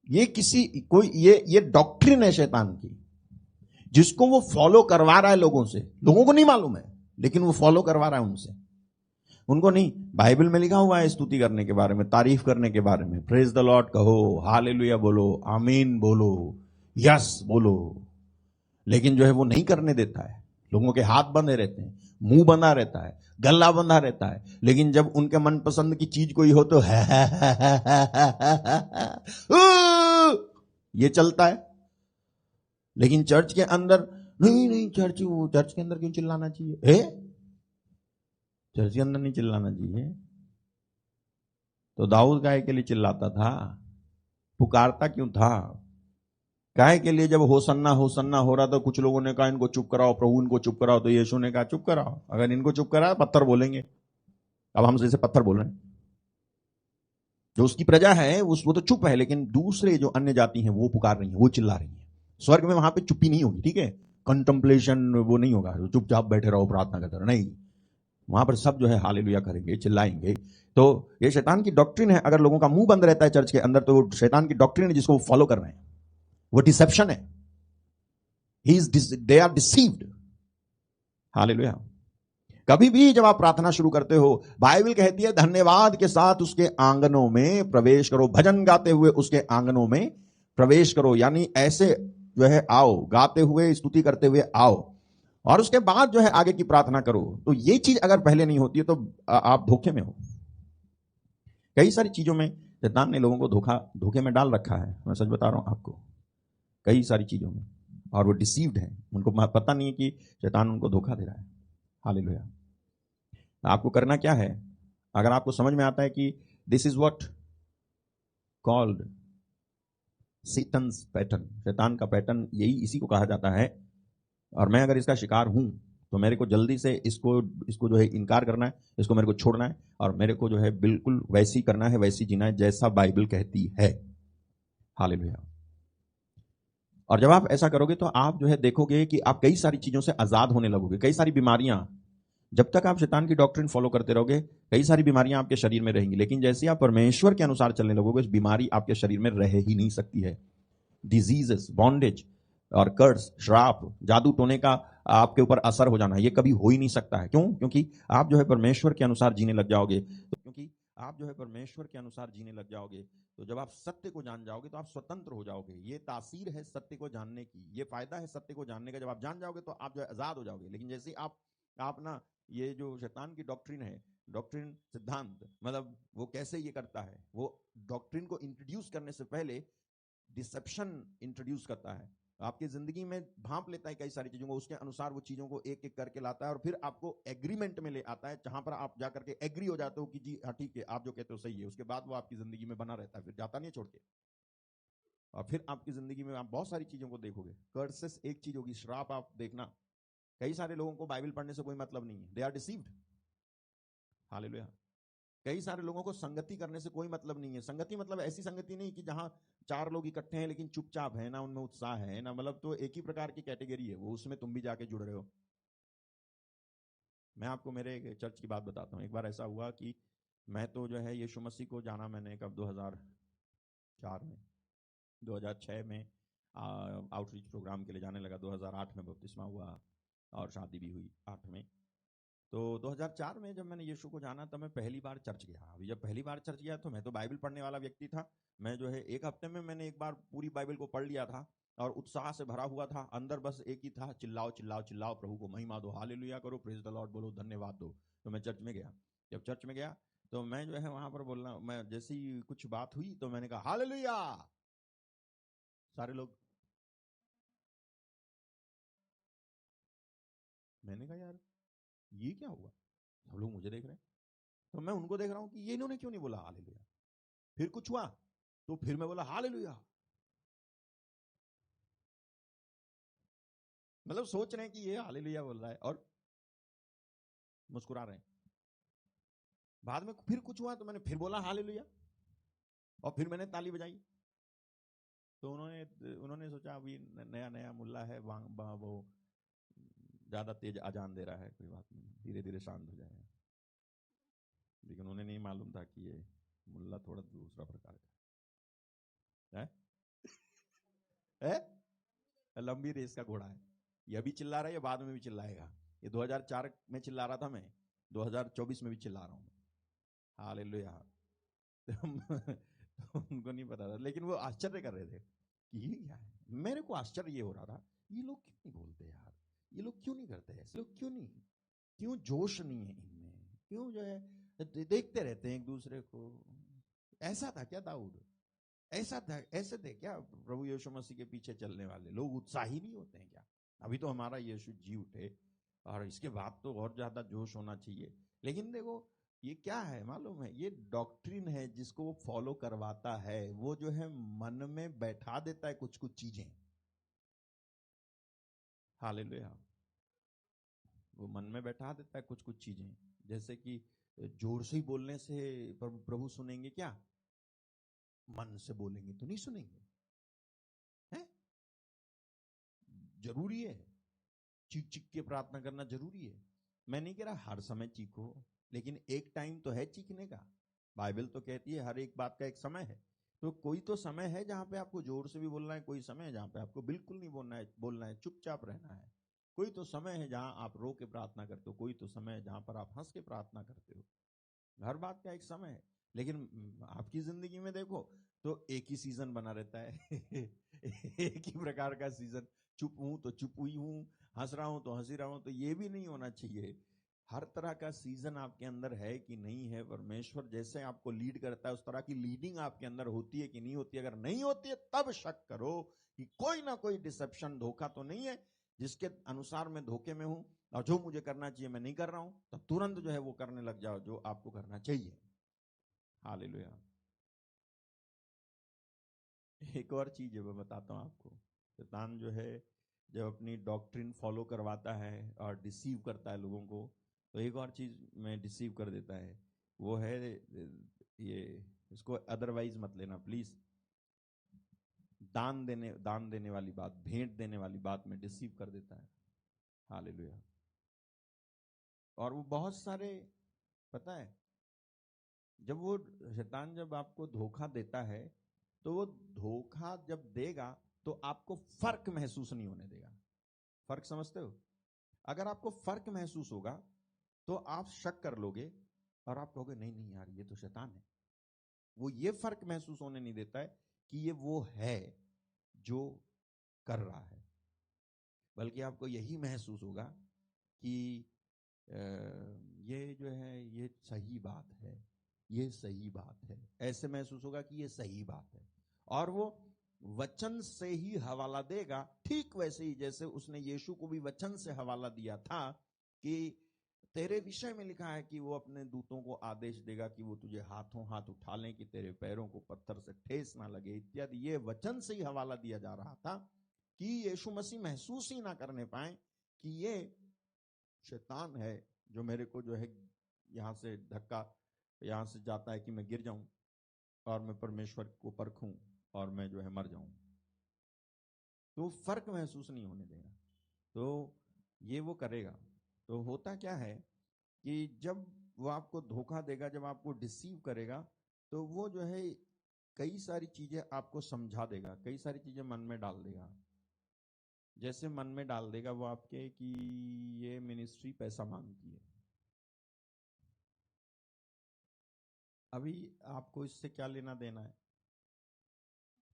ये ये डॉक्ट्रिन है शैतान की, जिसको वो फॉलो करवा रहा है लोगों से। लोगों को नहीं मालूम है, लेकिन वो फॉलो करवा रहा है उनसे। उनको नहीं, बाइबल में लिखा हुआ है स्तुति करने के बारे में, तारीफ करने के बारे में, प्रेज द लॉर्ड कहो, हालेलुया बोलो, आमीन बोलो, यस बोलो, लेकिन जो है वो नहीं करने देता है। लोगों के हाथ बंधे रहते हैं, मुंह बंधा रहता है, गला बंधा रहता है, लेकिन जब उनके मनपसंद की चीज कोई हो तो ये चलता है। लेकिन चर्च के अंदर नहीं, चर्च के अंदर क्यों चिल्लाना चाहिए? चर्च के अंदर नहीं चिल्लाना चाहिए। तो दाऊद गाय के लिए चिल्लाता था, पुकारता क्यों था? गाय के लिए जब होसन्ना होसन्ना हो रहा था, कुछ लोगों ने कहा इनको चुप कराओ, प्रभु इनको चुप कराओ, तो यीशु ने कहा चुप कराओ, अगर इनको चुप कराया पत्थर बोलेंगे। अब हम जैसे पत्थर बोल रहे हैं। जो उसकी प्रजा है वो तो चुप है, लेकिन दूसरे जो अन्य जाति हैं वो पुकार रही हैं, वो चिल्ला रही हैं। स्वर्ग में वहां पे चुप्पी नहीं होगी, ठीक है, कंटेम्पलेशन वो नहीं होगा, चुपचाप बैठे रहो प्रार्थना करते रहो, नहीं, वहां पर सब जो है हालेलुया करेंगे, चिल्लाएंगे। तो ये शैतान की डॉक्ट्रिन है। अगर लोगों का मुंह बंद रहता है चर्च के अंदर, तो वो शैतान की डॉक्ट्रिन है जिसको वो फॉलो कर रहे हैं। वो डिसेप्शन है। They are deceived. हालेलुया। कभी भी जब आप प्रार्थना शुरू करते हो, बाइबल कहती है धन्यवाद के साथ उसके आंगनों में प्रवेश करो, भजन गाते हुए उसके आंगनों में प्रवेश करो, यानी ऐसे जो है आओ, गाते हुए, स्तुति करते हुए आओ, और उसके बाद जो है आगे की प्रार्थना करो। तो ये चीज अगर पहले नहीं होती है तो आप धोखे में हो। कई सारी चीजों में शैतान ने लोगों को धोखे में डाल रखा है, मैं सच बता रहा हूं आपको, कई सारी चीजों में, और वो डिसीव्ड है, उनको पता नहीं है कि शैतान उनको धोखा दे रहा है। हालेलुया। आपको करना क्या है? अगर आपको समझ में आता है कि this is what called Satan's pattern, शैतान का पैटर्न यही, इसी को कहा जाता है, और मैं अगर इसका शिकार हूं तो मेरे को जल्दी से इसको इसको जो है इनकार करना है, इसको मेरे को छोड़ना है, और मेरे को जो है बिल्कुल वैसी करना है, वैसी जीना है जैसा बाइबल कहती है। हालेलुया। और जब आप ऐसा करोगे तो आप जो है देखोगे कि आप कई सारी चीजों से आजाद होने लगोगे। कई सारी बीमारियां, जब तक आप शैतान की डॉक्ट्रिन फॉलो करते रहोगे, कई सारी बीमारियां आपके शरीर में रहेंगी, लेकिन जैसे आप परमेश्वर के अनुसार चलने लगोगे, उस बीमारी आपके शरीर में रह ही नहीं सकती है। डिजीजेस, बॉन्डेज और कर्स, श्राप, जादू टोने का आपके ऊपर असर हो जाना, ये कभी हो ही नहीं सकता है। क्यों? क्योंकि आप जो है परमेश्वर के अनुसार जीने लग जाओगे। तो क्योंकि आप जो है परमेश्वर के अनुसार जीने लग जाओगे, तो जब आप सत्य को जान जाओगे तो आप स्वतंत्र हो जाओगे। ये तासीर है सत्य को जानने की, ये फायदा है सत्य को जानने का। जब आप जान जाओगे तो आप जो है आजाद हो जाओगे। लेकिन जैसे आप ना, ये जो शैतान की डॉक्ट्रिन है, डॉक्ट्रिन सिद्धांत, मतलब वो कैसे ये करता है, वो डॉक्ट्रिन को इंट्रोड्यूस करने से पहले डिसेप्शन इंट्रोड्यूस करता है। आपकी जिंदगी में भांप लेता है कई सारी चीजों को, उसके अनुसार वो चीजों को एक एक करके लाता है, और फिर आपको एग्रीमेंट में ले आता है, जहां पर आप जाकर के एग्री हो जाते हो कि जी हाँ ठीक है, आप जो कहते हो सही है। उसके बाद वो आपकी जिंदगी में बना रहता है, फिर जाता नहीं छोड़ के। और फिर आपकी जिंदगी में आप बहुत सारी चीजों को देखोगे। कर्सेस एक चीज होगी, श्राप आप देखना। कई सारे लोगों को बाइबल पढ़ने से कोई मतलब नहीं है, दे आर डिसीव्ड। हालेलुया। कई सारे लोगों को संगति करने से कोई मतलब नहीं है। संगति मतलब ऐसी संगति नहीं कि जहां चार लोग इकट्ठे हैं लेकिन चुपचाप है ना, उनमें उत्साह है ना, मतलब तो एक ही प्रकार की कैटेगरी है वो, उसमें तुम भी जाके जुड़ रहे हो। मैं आपको मेरे चर्च की बात बताता हूँ। एक बार ऐसा हुआ कि मैं तो जो है यीशु मसीह को जाना मैंने कब, 2004 में, 2006 में आउटरीच प्रोग्राम के लिए जाने लगा, 2008 में बपतिस्मा हुआ और शादी भी हुई 8 में। तो 2004 में जब मैंने यीशु को जाना, तब मैं पहली बार चर्च गया। अभी जब पहली बार चर्च गया तो मैं तो बाइबल पढ़ने वाला व्यक्ति था। मैं जो है एक हफ्ते में मैंने एक बार पूरी बाइबल को पढ़ लिया था, और उत्साह से भरा हुआ था। अंदर बस एक ही था, चिल्लाओ चिल्लाओ चिल्लाओ, प्रभु को महिमा दो, हालेलुया करो, प्रेज द लॉर्ड बोलो, धन्यवाद दो। तो मैं चर्च में गया। जब चर्च में गया तो मैं जो है वहां पर बोलना, मैं जैसी कुछ बात हुई तो मैंने कहा हालेलुया। सारे लोग, मैंने कहा यार ये क्या हुआ, सब लोग मुझे देख रहे हैं। तो मैं उनको देख रहा हूं कि ये इन्होंने क्यों नहीं बोला हालेलुया। फिर कुछ हुआ तो फिर मैं बोला हालेलुया। मतलब सोच रहे हैं कि ये हालेलुया बोल रहा है और मुस्कुरा रहे हैं। बाद में फिर कुछ हुआ तो मैंने फिर बोला हालेलुया, और फिर मैंने ताली बजाई। तो उन्होंने सोचा अभी नया नया मुल्ला है, वो ज्यादा तेज अजान दे रहा है, कोई बात नहीं, धीरे धीरे शांत हो जाएगा। लेकिन उन्हें नहीं मालूम था कि ये मुल्ला थोड़ा दूसरा प्रकार का है, है? लंबी रेस का घोड़ा है। ये अभी चिल्ला रहा है, ये बाद में भी चिल्लाएगा। ये 2004 में चिल्ला रहा था, मैं 2024 में भी चिल्ला रहा हूँ। हालेलुया। तो उनको नहीं पता था, लेकिन वो आश्चर्य कर रहे थे कि ये क्या है। मेरे को आश्चर्य ये हो रहा था, ये लोग क्यों नहीं बोलते यार, ये लोग क्यों नहीं करते ऐसे, लोग क्यों नहीं, क्यों जोश नहीं है इनमें, क्यों जो है देखते रहते हैं एक दूसरे को। ऐसा था क्या दाऊद? ऐसा था, ऐसे थे क्या प्रभु यीशु मसीह के पीछे चलने वाले लोग? उत्साही नहीं होते हैं क्या? अभी तो हमारा यीशु जी उठे, और इसके बाद तो और ज्यादा जोश होना चाहिए। लेकिन देखो ये क्या है मालूम है, ये डॉक्ट्रिन है जिसको वो फॉलो करवाता है, वो जो है मन में बैठा देता है कुछ कुछ चीजें। हालेलुया। वो मन में बैठा देता है कुछ कुछ चीजें, जैसे कि जोर से ही बोलने से प्रभु सुनेंगे क्या? मन से बोलेंगे तो नहीं सुनेंगे, है? जरूरी है चीख चीख के प्रार्थना करना, जरूरी है। मैं नहीं कह रहा हर समय चीखो, लेकिन एक टाइम तो है चीखने का। बाइबल तो कहती है हर एक बात का एक समय है। तो कोई तो समय है जहां पे आपको जोर से भी बोलना है, कोई समय है जहां पे आपको बिल्कुल नहीं बोलना है, चुपचाप रहना है। कोई तो समय है जहां आप रो के प्रार्थना करते हो, कोई तो समय है जहां पर आप हंस के प्रार्थना करते हो। हर बात का एक समय है। लेकिन आपकी जिंदगी में देखो तो एक ही सीजन बना रहता है। एक ही प्रकार का सीजन, चुप हूं तो चुप हुई हूं, हंस रहा हूं तो हंसी रहा हूं। तो ये भी नहीं होना चाहिए। हर तरह का सीजन आपके अंदर है कि नहीं है? परमेश्वर जैसे आपको लीड करता है उस तरह की लीडिंग आपके अंदर होती है कि नहीं होती? अगर नहीं होती है तब शक करो कि कोई ना कोई डिसेप्शन, धोखा तो नहीं है, जिसके अनुसार मैं धोखे में हूं और जो मुझे करना चाहिए मैं नहीं कर रहा हूं। तो तुरंत जो है वो करने लग जाओ जो आपको करना चाहिए। हालेलुया। एक और चीज है मैं बताता हूं आपको। शैतान जो है, जब अपनी डॉक्ट्रिन फॉलो करवाता है और डिसीव करता है लोगों को, तो एक और चीज में डिसीव कर देता है, वो है ये, इसको अदरवाइज मत लेना प्लीज, दान देने वाली बात, भेंट देने वाली बात में डिसीव कर देता है। हालेलुया। और वो बहुत सारे, पता है, जब वो शैतान जब आपको धोखा देता है, तो वो धोखा जब देगा तो आपको फर्क महसूस नहीं होने देगा। फर्क समझते हो? अगर आपको फर्क महसूस होगा तो आप शक कर लोगे और आप कहोगे नहीं नहीं यार, ये तो शैतान है। वो ये फर्क महसूस होने नहीं देता है कि ये वो है जो कर रहा है, बल्कि आपको यही महसूस होगा कि ये जो है ये सही बात है, ये सही बात है, ऐसे महसूस होगा कि ये सही बात है। और वो वचन से ही हवाला देगा, ठीक वैसे ही जैसे उसने यीशु को भी वचन से हवाला दिया था कि तेरे विषय में लिखा है कि वो अपने दूतों को आदेश देगा कि वो तुझे हाथों हाथ उठा लें कि तेरे पैरों को पत्थर से ठेस ना लगे इत्यादि। ये वचन से ही हवाला दिया जा रहा था कि यीशु मसीह महसूस ही ना करने पाए कि ये शैतान है जो मेरे को जो है यहां से धक्का यहां से जाता है कि मैं गिर जाऊं और मैं परमेश्वर को परखूं और मैं जो है मर जाऊं। तो फर्क महसूस नहीं होने देगा, तो ये वो करेगा। तो होता क्या है कि जब वो आपको धोखा देगा, जब आपको डिसीव करेगा, तो वो जो है कई सारी चीजें आपको समझा देगा, कई सारी चीजें मन में डाल देगा। जैसे मन में डाल देगा वो आपके कि ये मिनिस्ट्री पैसा मांगती है। अभी आपको इससे क्या लेना देना है?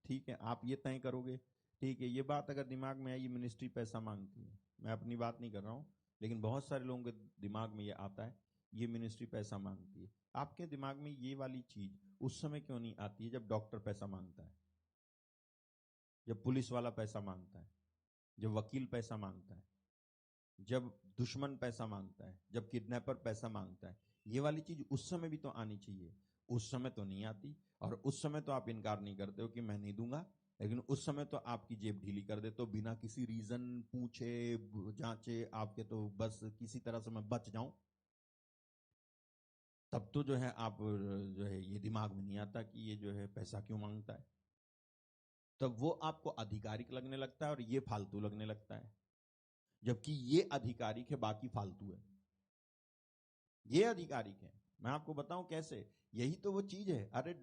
ठीक है, आप ये तय करोगे, ठीक है, ये बात अगर दिमाग में आई मिनिस्ट्री पैसा मांगती है, मैं अपनी बात नहीं कर रहा हूं, लेकिन बहुत सारे लोगों के दिमाग में ये आता है ये मिनिस्ट्री पैसा मांगती है। आपके दिमाग में ये वाली चीज उस समय क्यों नहीं आती है जब डॉक्टर पैसा मांगता है, जब पुलिस वाला पैसा मांगता है, जब वकील पैसा मांगता है, जब दुश्मन पैसा मांगता है, जब किडनैपर पैसा मांगता है? ये वाली चीज उस समय भी तो आनी चाहिए, उस समय तो नहीं आती। और उस समय तो आप इनकार नहीं करते हो कि मैं नहीं दूंगा, लेकिन उस समय तो आपकी जेब ढीली कर देते हो बिना किसी रीजन पूछे जांचे आपके, तो बस किसी तरह से मैं बच जाऊं। तब तो जो है आप जो है ये दिमाग में नहीं आता कि ये जो है पैसा क्यों मांगता है। तब वो आपको आधिकारिक लगने लगता है और ये फालतू लगने लगता है, जबकि ये आधिकारिक है, बाकी फालतू है। ये आधिकारिक है। मैं आपको बताऊं कैसे, यही तो वो चीज है। अरे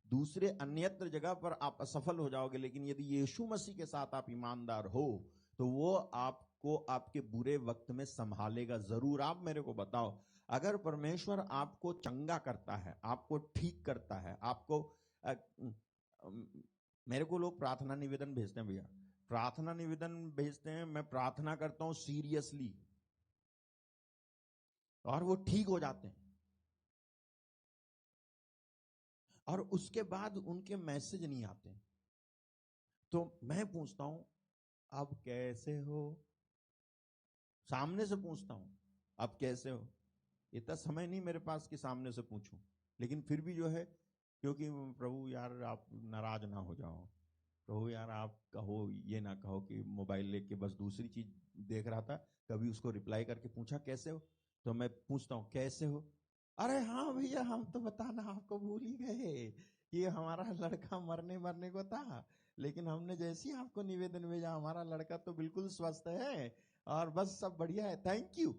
दूसरे अन्यत्र जगह पर आप असफल हो जाओगे, लेकिन यदि यीशु मसीह के साथ आप ईमानदार हो तो वो आपको आपके बुरे वक्त में संभालेगा जरूर। आप मेरे को बताओ, अगर परमेश्वर आपको चंगा करता है, आपको ठीक करता है, आपको अ, मेरे को लोग प्रार्थना निवेदन भेजते हैं, भैया प्रार्थना निवेदन भेजते हैं, मैं प्रार्थना करता हूं सीरियसली और वो ठीक हो जाते हैं, और उसके बाद उनके मैसेज नहीं आते। तो मैं पूछता हूं अब कैसे हो, सामने से पूछता हूं अब कैसे हो। इतना समय नहीं मेरे पास कि सामने से पूछूं, लेकिन फिर भी जो है, क्योंकि प्रभु यार आप नाराज ना हो जाओ, प्रभु यार आप कहो ये ना कहो कि मोबाइल लेके बस दूसरी चीज देख रहा था, कभी उसको रिप्लाई करके पूछा कैसे हो। तो मैं पूछता हूं कैसे हो, अरे हाँ भैया हम तो बताना आपको भूल ही गए कि हमारा लड़का मरने मरने को था, लेकिन हमने जैसे ही आपको निवेदन भेजा हमारा लड़का तो बिल्कुल स्वस्थ है और बस सब बढ़िया है, थैंक यू।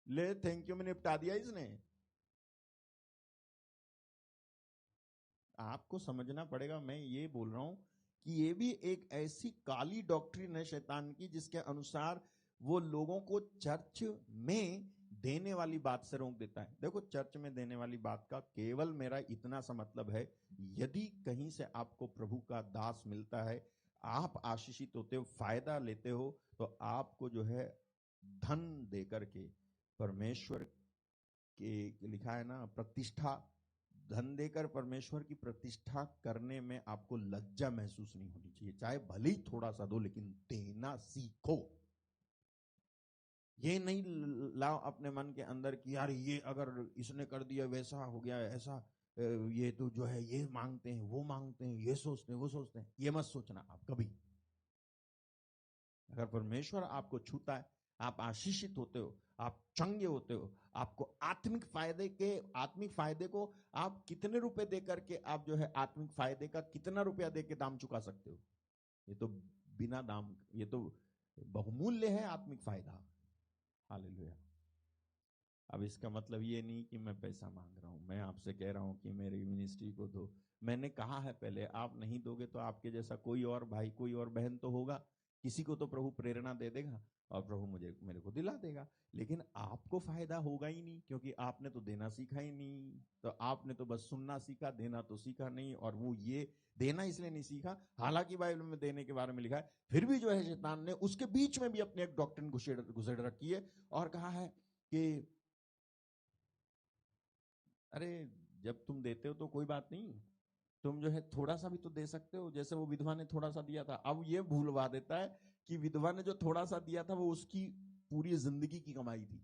ले थैंक यू में निपटा दिया इसने। आपको समझना पड़ेगा, मैं ये बोल रहा हूं कि ये भी एक ऐसी काली डॉक्ट्रिन है शैतान की जिसके अनुसार वो लोगों को चर्च में देने वाली बात से रोक देता है। देखो चर्च में देने वाली बात का केवल मेरा इतना सा मतलब है, यदि कहीं से आपको प्रभु का दास मिलता है, आप आशीषित होते हो, फायदा लेते हो, तो आपको जो है धन दे करके परमेश्वर के, लिखा है ना प्रतिष्ठा, धन देकर परमेश्वर की प्रतिष्ठा करने में आपको लज्जा महसूस नहीं होनी चाहिए, चाहे भले ही थोड़ा सा दो, लेकिन देना सीखो। ये नहीं लाओ अपने मन के अंदर कि यार ये अगर इसने कर दिया वैसा हो गया ऐसा, ये तो जो है ये मांगते हैं वो मांगते हैं, ये सोचते हैं वो सोचते हैं। ये मत सोचना आप कभी। अगर परमेश्वर आपको छूता है, आप आशीषित होते हो, आप चंगे होते हो, आपको आत्मिक फायदे को आप कितने रुपए दे करके आप जो है आत्मिक फायदे का कितना रुपया दे के दाम चुका सकते हो? ये तो बिना दाम, ये तो बहुमूल्य है आत्मिक फायदा। हालेलुया। अब इसका मतलब ये नहीं कि मैं पैसा मांग रहा हूं, मैं आपसे कह रहा हूं कि मेरी मिनिस्ट्री को दो। मैंने कहा है पहले, आप नहीं दोगे तो आपके जैसा कोई और भाई, कोई और बहन तो होगा, किसी को तो प्रभु प्रेरणा दे देगा और प्रभु मेरे को दिला देगा। लेकिन आपको फायदा होगा ही नहीं, क्योंकि आपने तो देना सीखा ही नहीं। तो आपने तो बस सुनना सीखा, देना तो सीखा नहीं। और वो ये देना इसलिए नहीं सीखा, हालांकि बाइबल में देने के बारे में लिखा है, फिर भी जो है शैतान ने उसके बीच में भी अपनी एक डॉक्ट्रिन घुसेड़ रखी है और कहा है कि अरे जब तुम देते हो तो कोई बात नहीं, तुम जो है थोड़ा सा भी तो दे सकते हो, जैसे वो विधवा ने थोड़ा सा दिया था। अब ये भूलवा देता है कि विधवा ने जो थोड़ा सा दिया था वो उसकी पूरी जिंदगी की कमाई थी।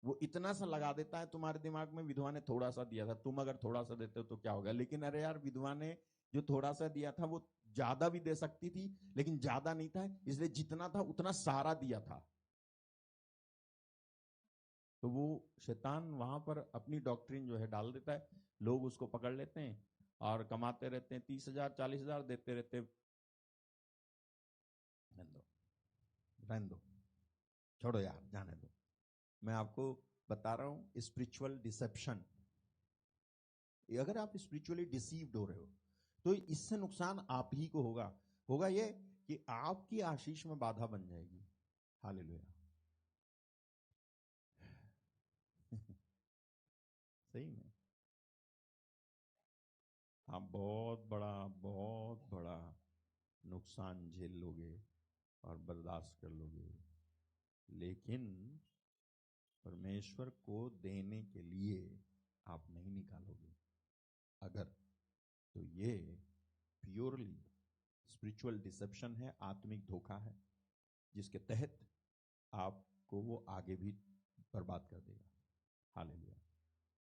वो इतना सा लगा देता है तुम्हारे दिमाग में, विधवा ने थोड़ा सा दिया था, तुम अगर थोड़ा सा देते हो तो क्या होगा। लेकिन अरे यार, विधवा ने जो थोड़ा सा दिया था वो ज्यादा भी दे सकती थी, लेकिन ज्यादा नहीं था, इसलिए जितना था उतना सारा दिया था। तो वो शैतान वहां पर अपनी डॉक्ट्रिन जो है डाल देता है, लोग उसको पकड़ लेते हैं और कमाते रहते हैं, 30,000 40,000 देते रहते। रहने दो, रहने दो, छोड़ो यार, जाने दो। मैं आपको बता रहा हूं स्पिरिचुअल डिसेप्शन। अगर आप स्पिरिचुअली डिसीव्ड हो रहे हो तो इससे नुकसान आप ही को होगा। होगा ये कि आपकी आशीष में बाधा बन जाएगी। हालेलुया। सही में आप बहुत बड़ा नुकसान झेल लोगे और बर्दाश्त कर लोगे। लेकिन परमेश्वर को देने के लिए आप नहीं निकालोगे अगर, तो ये प्योरली स्पिरिचुअल डिसेप्शन है, आत्मिक धोखा है, जिसके तहत आपको वो आगे भी बर्बाद कर देगा। हालेलुया।